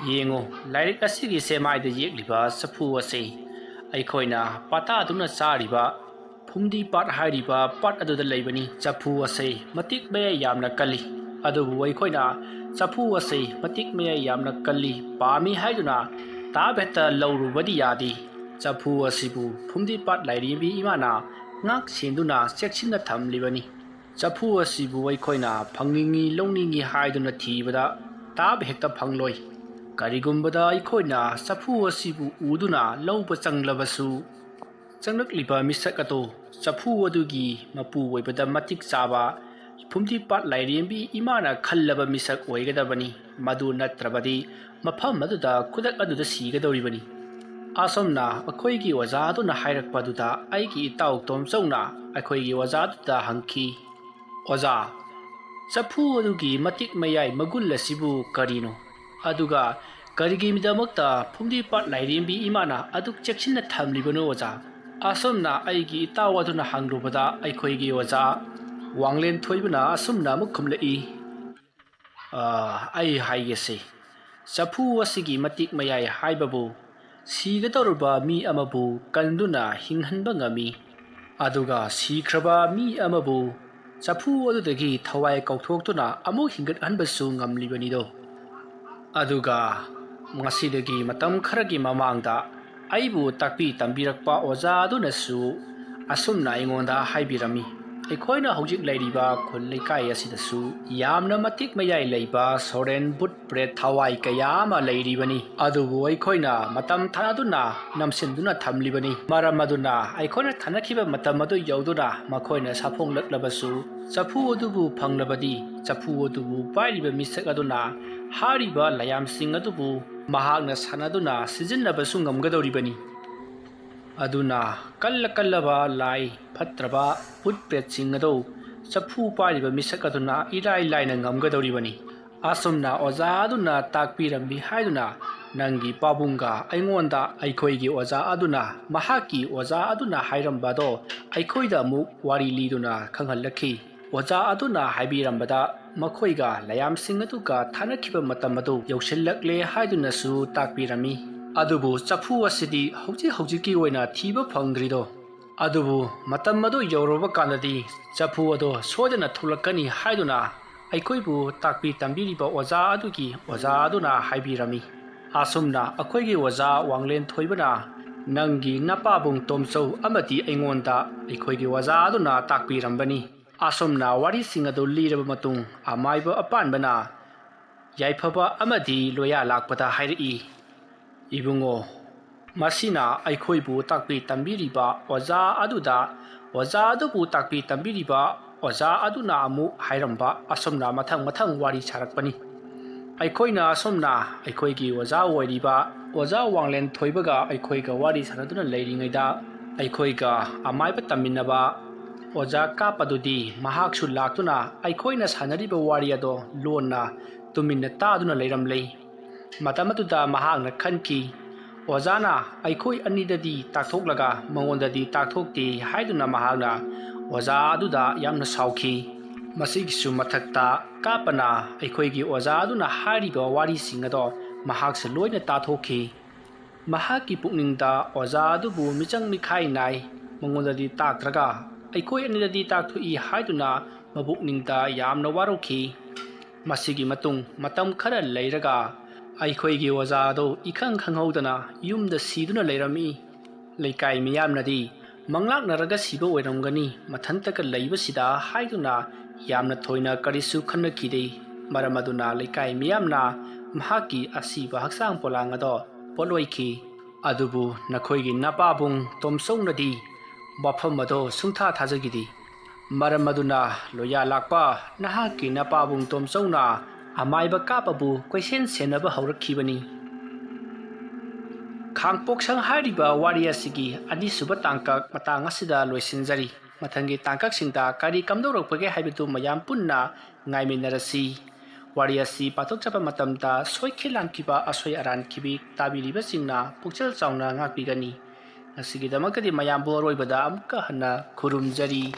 ꯌꯦꯡꯉꯨ ꯂꯥꯏꯔꯤꯛ ꯑꯁꯤꯒꯤ ꯆꯦꯃꯥꯏꯗ ꯌꯦꯛꯂꯤꯕ ꯆꯐꯨ ꯑꯁꯤ ꯑꯩꯈꯣꯏꯅ ꯄꯥꯇꯥꯗꯨꯅ ꯆꯥꯔꯤꯕ ꯐꯨꯝꯗꯤ ꯄꯥꯠ ꯍꯥꯏꯔꯤꯕ ꯄꯥꯠ ꯑꯗꯨꯗ ꯂꯩꯕꯅꯤ ꯆꯐꯨ ꯑꯁꯤ ꯃꯇꯤꯛ ꯃꯌꯥꯏ ꯌꯥꯝꯅ ꯀꯜꯂꯤ ꯑꯗꯨꯕꯨ ꯑꯩꯈꯣꯏꯅ ꯆꯐꯨ ꯑꯁꯤ ꯃꯇꯤꯛ ꯃꯌꯥꯏ ꯌꯥꯝꯅ ꯀꯜꯂꯤ ꯄꯥꯝꯃꯤ ꯍꯥꯏꯗꯨꯅ ꯇꯥꯕ ꯍꯦꯛꯇ ꯂꯧꯔꯨꯕꯗꯤ ꯌꯥꯗꯦ ꯆꯐꯨ ꯑꯁꯤꯕꯨ ꯐꯨꯝꯗꯤ ꯄꯥꯠ ꯂꯥꯏꯔꯦꯝꯕꯤ ꯏꯃꯥꯅ ꯉꯥꯛ ꯁꯦꯟꯗꯨꯅ ꯆꯦꯛꯁꯤꯟꯅ ꯊꯝꯂꯤꯕꯅꯤ ꯆꯐꯨ ꯑꯁꯤꯕꯨ ꯑꯩꯈꯣꯏꯅ ꯐꯪꯅꯤꯡꯉꯤ ꯂꯧꯅꯤꯡꯉꯤ ꯍꯥꯏꯗꯨꯅ ꯊꯤꯕꯗ ꯇꯥꯕ ꯍꯦꯛꯇ ꯐꯪꯂꯣꯏ ꯀꯔꯤꯒꯨꯝꯕꯗ ꯑꯩꯈꯣꯏꯅ ꯆꯐꯨ ꯑꯁꯤꯕꯨ ꯎꯗꯨꯅ ꯂꯧꯕ ꯆꯪꯂꯕꯁꯨ ꯆꯪꯂꯛꯂꯤꯕ ꯃꯤꯁꯛ ꯑꯗꯨ ꯆꯐꯨ ꯑꯗꯨꯒꯤ ꯃꯄꯨ ꯑꯣꯏꯕꯗ ꯃꯇꯤꯛ ꯆꯥꯕ ꯐꯨꯝꯗꯤ ꯄꯥꯠ ꯂꯥꯏꯔꯦꯝꯕꯤ ꯏꯃꯥꯅ ꯈꯜꯂꯕ ꯃꯤꯁꯛ ꯑꯣꯏꯒꯗꯕꯅꯤ ꯃꯗꯨ ꯅꯠꯇ꯭ꯔꯕꯗꯤ ꯃꯐꯝ ꯑꯗꯨꯗ ꯈꯨꯗꯛ ꯑꯗꯨꯗ ꯁꯤꯒꯗꯧꯔꯤꯕꯅꯤ ꯑꯁꯣꯝꯅ ꯑꯩꯈꯣꯏꯒꯤ ꯑꯣꯖꯥ ꯑꯗꯨꯅ ꯍꯥꯏꯔꯛꯄꯗꯨꯗ ꯑꯩꯒꯤ ꯏꯇꯥꯎ ꯇꯣꯝꯆꯧꯅ ꯑꯩꯈꯣꯏꯒꯤ ꯑꯣꯖꯥ ꯑꯗꯨꯗ ꯍꯪꯈꯤ, "ꯑꯣꯖꯥ, ꯆꯐꯨ ꯑꯗꯨꯒꯤ ꯃꯇꯤꯛ ꯃꯌꯥꯏ ꯃꯒꯨꯟ ꯑꯁꯤꯕꯨ ꯀꯔꯤꯅꯣ? ꯑꯗꯨꯒ ꯀꯔꯤꯒꯤꯗꯃꯛꯇ ꯐꯨꯝꯗꯤꯄꯥꯠ ꯂꯥꯏꯔꯦꯝꯕꯤ ꯏꯃꯥꯅ ꯑꯗꯨꯛ ꯆꯦꯛꯁꯤꯟꯅ ꯊꯝꯂꯤꯕꯅꯣ ꯑꯣꯖꯥ?" ꯑꯁꯣꯝꯅ ꯑꯩꯒꯤ ꯏꯇꯥꯎ ꯑꯗꯨꯅ ꯍꯪꯂꯨꯕꯗ ꯑꯩꯈꯣꯏꯒꯤ ꯑꯣꯖꯥ ꯋꯥꯡꯂꯦꯟ ꯊꯣꯏꯕꯅ ꯑꯁꯨꯝꯅ ꯑꯃꯨꯛ ꯈꯨꯝꯂꯛꯏ, "ꯑꯩ ꯍꯥꯏꯒꯦꯁꯦ, ꯆꯐꯨ ꯑꯁꯤꯒꯤ ꯃꯇꯤꯛ ꯃꯌꯥꯏ ꯍꯥꯏꯕꯕꯨ ꯁꯤꯒꯗꯧꯔꯕ ꯃꯤ ꯑꯃꯕꯨ ꯀꯟꯗꯨꯅ ꯍꯤꯡꯍꯟꯕ ꯉꯝꯃꯤ, ꯑꯗꯨꯒ ꯁꯤꯈ꯭ꯔꯕ ꯃꯤ ꯑꯃꯕꯨ ꯆꯐꯨ ꯑꯗꯨꯗꯒꯤ ꯊꯋꯥꯏ ꯀꯧꯊꯣꯛꯇꯨꯅ ꯑꯃꯨꯛ ꯍꯤꯡꯒꯠꯍꯟꯕꯁꯨ ꯉꯝꯂꯤꯕꯅꯤꯗꯣ꯫ ꯑꯗꯨꯒ ꯉꯁꯤꯗꯒꯤ ꯃꯇꯝ ꯈꯔꯒꯤ ꯃꯃꯥꯡꯗ ꯑꯩꯕꯨ ꯇꯥꯛꯄꯤ ꯇꯝꯕꯤꯔꯛꯄ ꯑꯣꯖꯥ ꯑꯗꯨꯅꯁꯨ ꯑꯁꯨꯝꯅ ꯑꯩꯉꯣꯟꯗ ꯍꯥꯏꯕꯤꯔꯝꯃꯤ, ꯑꯩꯈꯣꯏꯅ ꯍꯧꯖꯤꯛ ꯂꯩꯔꯤꯕ ꯈꯨꯜ ꯂꯩꯀꯥꯏ ꯑꯁꯤꯗꯁꯨ ꯌꯥꯝꯅ ꯃꯇꯤꯛ ꯃꯌꯥꯏ ꯂꯩꯕ ꯁꯣꯔꯦꯟ ꯕꯨꯠ ꯕ꯭ꯔꯦꯠ ꯊꯋꯥꯏ ꯀꯌꯥ ꯑꯃ ꯂꯩꯔꯤꯕꯅꯤ, ꯑꯗꯨꯕꯨ ꯑꯩꯈꯣꯏꯅ ꯃꯇꯝ ꯊꯥꯅꯗꯨꯅ ꯅꯝꯁꯤꯟꯗꯨꯅ ꯊꯝꯂꯤꯕꯅꯤ꯫ ꯃꯔꯝ ꯑꯗꯨꯅ ꯑꯩꯈꯣꯏꯅ ꯊꯥꯅꯈꯤꯕ ꯃꯇꯝ ꯑꯗꯨ ꯌꯧꯗꯨꯅ ꯃꯈꯣꯏꯅ ꯁꯥꯐꯣꯡꯂꯛꯂꯕꯁꯨ ꯆꯐꯨ ꯑꯗꯨꯕꯨ ꯐꯪꯂꯕꯗꯤ ꯆꯐꯨ ꯑꯗꯨꯕꯨ ꯄꯥꯏꯔꯤꯕ ꯃꯤꯁꯛ ꯑꯗꯨꯅ ꯍꯥꯏꯔꯤꯕ ꯂꯥꯌꯥꯝꯁꯤꯡ ꯑꯗꯨꯕꯨ ꯃꯍꯥꯛꯅ ꯁꯥꯟꯅꯗꯨꯅ ꯁꯤꯖꯤꯟꯅꯕꯁꯨ ꯉꯝꯒꯗꯧꯔꯤꯕꯅꯤ꯫ ꯑꯗꯨꯅ ꯀꯜꯂꯕ ꯂꯥꯏ ꯐꯠꯇ꯭ꯔꯕ ꯕꯨꯠ ꯕ꯭ꯔꯦꯠꯁꯤꯡ ꯑꯗꯨ ꯆꯐꯨ ꯄꯥꯏꯔꯤꯕ ꯃꯤꯁꯛ ꯑꯗꯨꯅ ꯏꯔꯥꯏ ꯂꯥꯏꯅ ꯉꯝꯒꯗꯧꯔꯤꯕꯅꯤ꯫ ꯑꯁꯨꯝꯅ ꯑꯣꯖꯥ ꯑꯗꯨꯅ ꯇꯥꯛꯄꯤꯔꯝꯃꯤ ꯍꯥꯏꯗꯨꯅ ꯅꯪꯒꯤ ꯄꯥꯕꯨꯡꯒ ꯑꯩꯉꯣꯟꯗ ꯑꯩꯈꯣꯏꯒꯤ ꯑꯣꯖꯥ ꯑꯗꯨꯅ ꯃꯍꯥꯛꯀꯤ ꯑꯣꯖꯥ ꯑꯗꯨꯅ ꯍꯥꯏꯔꯝꯕꯗꯣ ꯑꯩꯈꯣꯏꯗ ꯑꯃꯨꯛ ꯋꯥꯔꯤ ꯂꯤꯗꯨꯅ ꯈꯪꯍꯜꯂꯛꯈꯤ꯫ ꯑꯣꯖꯥ ꯑꯗꯨꯅ ꯍꯥꯏꯕꯤꯔꯝꯕꯗ ꯃꯈꯣꯏꯒ ꯂꯥꯌꯥꯝꯁꯤꯡ ꯑꯗꯨꯒ ꯊꯥꯅꯈꯤꯕ ꯃꯇꯝ ꯑꯗꯨ ꯌꯧꯁꯤꯜꯂꯛꯂꯦ ꯍꯥꯏꯗꯨꯅꯁꯨ ꯇꯥꯛꯄꯤꯔꯝꯃꯤ꯫ ꯑꯗꯨꯕꯨ ꯆꯐꯨ ꯑꯁꯤꯗꯤ ꯍꯧꯖꯤꯛꯀꯤ ꯑꯣꯏꯅ ꯊꯤꯕ ꯐꯪꯗ꯭ꯔꯤꯗꯣ, ꯑꯗꯨꯕꯨ ꯃꯇꯝ ꯑꯗꯨ ꯌꯧꯔꯕ ꯀꯥꯟꯗꯗꯤ ꯆꯐꯨ ꯑꯗꯣ ꯁꯣꯏꯗꯅ ꯊꯣꯛꯂꯛꯀꯅꯤ ꯍꯥꯏꯗꯨꯅ ꯑꯩꯈꯣꯏꯕꯨ ꯇꯥꯛꯄꯤ ꯇꯝꯕꯤꯔꯤꯕ ꯑꯣꯖꯥ ꯑꯗꯨꯒꯤ ꯑꯣꯖꯥ ꯑꯗꯨꯅ ꯍꯥꯏꯕꯤꯔꯝꯃꯤ꯫ ꯑꯁꯨꯝꯅ ꯑꯩꯈꯣꯏꯒꯤ ꯑꯣꯖꯥ ꯋꯥꯡꯂꯦꯟ ꯊꯣꯏꯕꯅ ꯅꯪꯒꯤ ꯅꯄꯥꯕꯨꯡ ꯇꯣꯝꯆꯧ ꯑꯃꯗꯤ ꯑꯩꯉꯣꯟꯗ ꯑꯩꯈꯣꯏꯒꯤ ꯑꯣꯖꯥ ꯑꯗꯨꯅ ꯇꯥꯛꯄꯤꯔꯝꯕꯅꯤ꯫ ꯑꯁꯨꯝꯅ ꯋꯥꯔꯤꯁꯤꯡ ꯑꯗꯨ ꯂꯤꯔꯕ ꯃꯇꯨꯡ ꯑꯃꯥꯏꯕ ꯑꯄꯥꯟꯕꯅ ꯌꯥꯏꯐꯕ ꯑꯃꯗꯤ ꯂꯣꯌꯥ ꯂꯥꯛꯄꯗ ꯍꯥꯏꯔꯛꯏ, "ꯏꯕꯨꯡꯉꯣ, ꯃꯁꯤꯅ ꯑꯩꯈꯣꯏꯕꯨ ꯇꯥꯛꯄꯤ ꯇꯝꯕꯤꯔꯤꯕ ꯑꯣꯖꯥ ꯑꯗꯨꯗ ꯑꯣꯖꯥ ꯑꯗꯨꯕꯨ ꯇꯥꯛꯄꯤ ꯇꯝꯕꯤꯔꯤꯕ ꯑꯣꯖꯥ ꯑꯗꯨꯅ ꯑꯃꯨꯛ ꯍꯥꯏꯔꯝꯕ ꯑꯁꯨꯝꯅ ꯃꯊꯪ ꯋꯥꯔꯤ ꯁꯥꯔꯛꯄꯅꯤ꯫ ꯑꯩꯈꯣꯏꯅ ꯑꯁꯨꯝꯅ ꯑꯩꯈꯣꯏꯒꯤ ꯑꯣꯖꯥ ꯑꯣꯏꯔꯤꯕ ꯑꯣꯖꯥ ꯋꯥꯡꯂꯦꯟ ꯊꯣꯏꯕꯒ ꯑꯩꯈꯣꯏꯒ ꯋꯥꯔꯤ ꯁꯥꯟꯅꯗꯨꯅ ꯂꯩꯔꯤꯉꯩꯗ ꯑꯩꯈꯣꯏꯒ ꯑꯃꯥꯏꯕ ꯇꯝꯃꯤꯟꯅꯕ ꯑꯣꯖꯥ ꯀꯥꯞꯄꯗꯨꯗꯤ ꯃꯍꯥꯛꯁꯨ ꯂꯥꯛꯇꯨꯅ ꯑꯩꯈꯣꯏꯅ ꯁꯥꯟꯅꯔꯤꯕ ꯋꯥꯔꯤ ꯑꯗꯣ ꯂꯣꯟꯅ ꯇꯨꯃꯤꯟꯅ ꯇꯥꯗꯨꯅ ꯂꯩꯔꯝꯂꯦ꯫ ꯃꯇꯝ ꯑꯗꯨꯗ ꯃꯍꯥꯛꯅ ꯈꯟꯈꯤ, ꯑꯣꯖꯥꯅ ꯑꯩꯈꯣꯏ ꯑꯅꯤꯗꯗꯤ ꯇꯥꯛꯊꯣꯛꯂꯒ ꯃꯉꯣꯟꯗꯗꯤ ꯇꯥꯛꯊꯣꯛꯇꯦ ꯍꯥꯏꯗꯨꯅ ꯃꯍꯥꯛꯅ ꯑꯣꯖꯥ ꯑꯗꯨꯗ ꯌꯥꯝꯅ ꯁꯥꯎꯈꯤ꯫ ꯃꯁꯤꯒꯤꯁꯨ ꯃꯊꯛꯇ ꯀꯥꯞꯄꯅ ꯑꯩꯈꯣꯏꯒꯤ ꯑꯣꯖꯥ ꯑꯗꯨꯅ ꯍꯥꯏꯔꯤꯕ ꯋꯥꯔꯤꯁꯤꯡ ꯑꯗꯣ ꯃꯍꯥꯛꯁꯨ ꯂꯣꯏꯅ ꯇꯥꯊꯣꯛꯈꯤ꯫ ꯃꯍꯥꯛꯀꯤ ꯄꯨꯛꯅꯤꯡꯗ ꯑꯣꯖꯥ ꯑꯗꯨꯕꯨ ꯃꯤꯆꯪ ꯃꯤꯈꯥꯏ ꯅꯥꯏ, ꯃꯉꯣꯟꯗꯗꯤ ꯇꯥꯛꯇ꯭ꯔꯒ ꯑꯩꯈꯣꯏ ꯑꯅꯤꯗꯗꯤ ꯇꯥꯛꯊꯣꯛꯏ ꯍꯥꯏꯗꯨꯅ ꯃꯄꯨꯛꯅꯤꯡꯗ ꯌꯥꯝꯅ ꯋꯥꯔꯧꯈꯤ꯫ ꯃꯁꯤꯒꯤ ꯃꯇꯨꯡ ꯃꯇꯝ ꯈꯔ ꯂꯩꯔꯒ ꯑꯩꯈꯣꯏꯒꯤ ꯑꯣꯖꯥ ꯑꯗꯨ ꯏꯈꯪ ꯈꯪꯍꯧꯗꯅ ꯌꯨꯝꯗ ꯁꯤꯗꯨꯅ ꯂꯩꯔꯝꯃꯤ꯫ ꯂꯩꯀꯥꯏ ꯃꯤꯌꯥꯝꯅꯗꯤ ꯃꯪꯂꯥꯛꯅꯔꯒ ꯁꯤꯕ ꯑꯣꯏꯔꯝꯒꯅꯤ ꯃꯊꯟꯇꯒ ꯂꯩꯕꯁꯤꯗ ꯍꯥꯏꯗꯨꯅ ꯌꯥꯝꯅ ꯊꯣꯏꯅ ꯀꯔꯤꯁꯨ ꯈꯟꯅꯈꯤꯗꯦ꯫ ꯃꯔꯝ ꯑꯗꯨꯅ ꯂꯩꯀꯥꯏ ꯃꯤꯌꯥꯝꯅ ꯃꯍꯥꯛꯀꯤ ꯑꯁꯤꯕ ꯍꯛꯆꯥꯡ ꯄꯣꯂꯥꯡ ꯑꯗꯣ ꯄꯣꯠꯂꯣꯏꯈꯤ꯫ ꯑꯗꯨꯕꯨ ꯅꯈꯣꯏꯒꯤ ꯅꯄꯥꯕꯨꯡ ꯇꯣꯝꯆꯧꯅꯗꯤ ꯋꯥꯐꯝ ꯑꯗꯣ ꯁꯨꯡꯊꯥ ꯊꯥꯖꯈꯤꯗꯦ꯫ ꯃꯔꯝ ꯑꯗꯨꯅ ꯂꯣꯌꯥ ꯂꯥꯛꯄ ꯅꯍꯥꯛꯀꯤ ꯅꯄꯥꯕꯨꯡ ꯇꯣꯝꯆꯧꯅ ꯑꯃꯥꯏꯕ ꯀꯥꯞꯄꯕꯨ ꯀꯣꯏꯁꯦꯟ ꯁꯦꯟꯅꯕ ꯍꯧꯔꯛꯈꯤꯕꯅꯤ꯫ ꯈꯥꯡꯄꯣꯛꯁꯪ ꯍꯥꯏꯔꯤꯕ ꯋꯥꯔꯤ ꯑꯁꯤꯒꯤ ꯑꯅꯤꯁꯨꯕ ꯇꯥꯡꯀꯛ ꯃꯇꯥꯡ ꯑꯁꯤꯗ ꯂꯣꯏꯁꯤꯟꯖꯔꯤ꯫ ꯃꯊꯪꯒꯤ ꯇꯥꯡꯀꯛꯁꯤꯡꯗ ꯀꯔꯤ ꯀꯝꯗꯧꯔꯛꯄꯒꯦ ꯍꯥꯏꯕꯗꯨ ꯃꯌꯥꯝ ꯄꯨꯟꯅ ꯉꯥꯏꯃꯤꯟꯅꯔꯁꯤ꯫ ꯋꯥꯔꯤ ꯑꯁꯤ ꯄꯥꯊꯣꯛꯆꯕ ꯃꯇꯝꯗ ꯁꯣꯏꯈꯤ ꯂꯥꯟꯈꯤꯕ ꯑꯁꯣꯏ ꯑꯔꯥꯟꯈꯤꯕꯤ ꯇꯥꯕꯤꯔꯤꯕꯁꯤꯡꯅ ꯄꯨꯛꯆꯦꯜ ꯆꯥꯎꯅ ꯉꯥꯛꯄꯤꯒꯅꯤ꯫ ꯉꯁꯤꯒꯤꯗꯃꯛꯇꯗꯤ ꯃꯌꯥꯝꯕꯨ ꯑꯔꯣꯏꯕꯗ ꯑꯃꯨꯛꯀ ꯍꯟꯅ ꯈꯨꯔꯨꯝꯖꯔꯤ꯫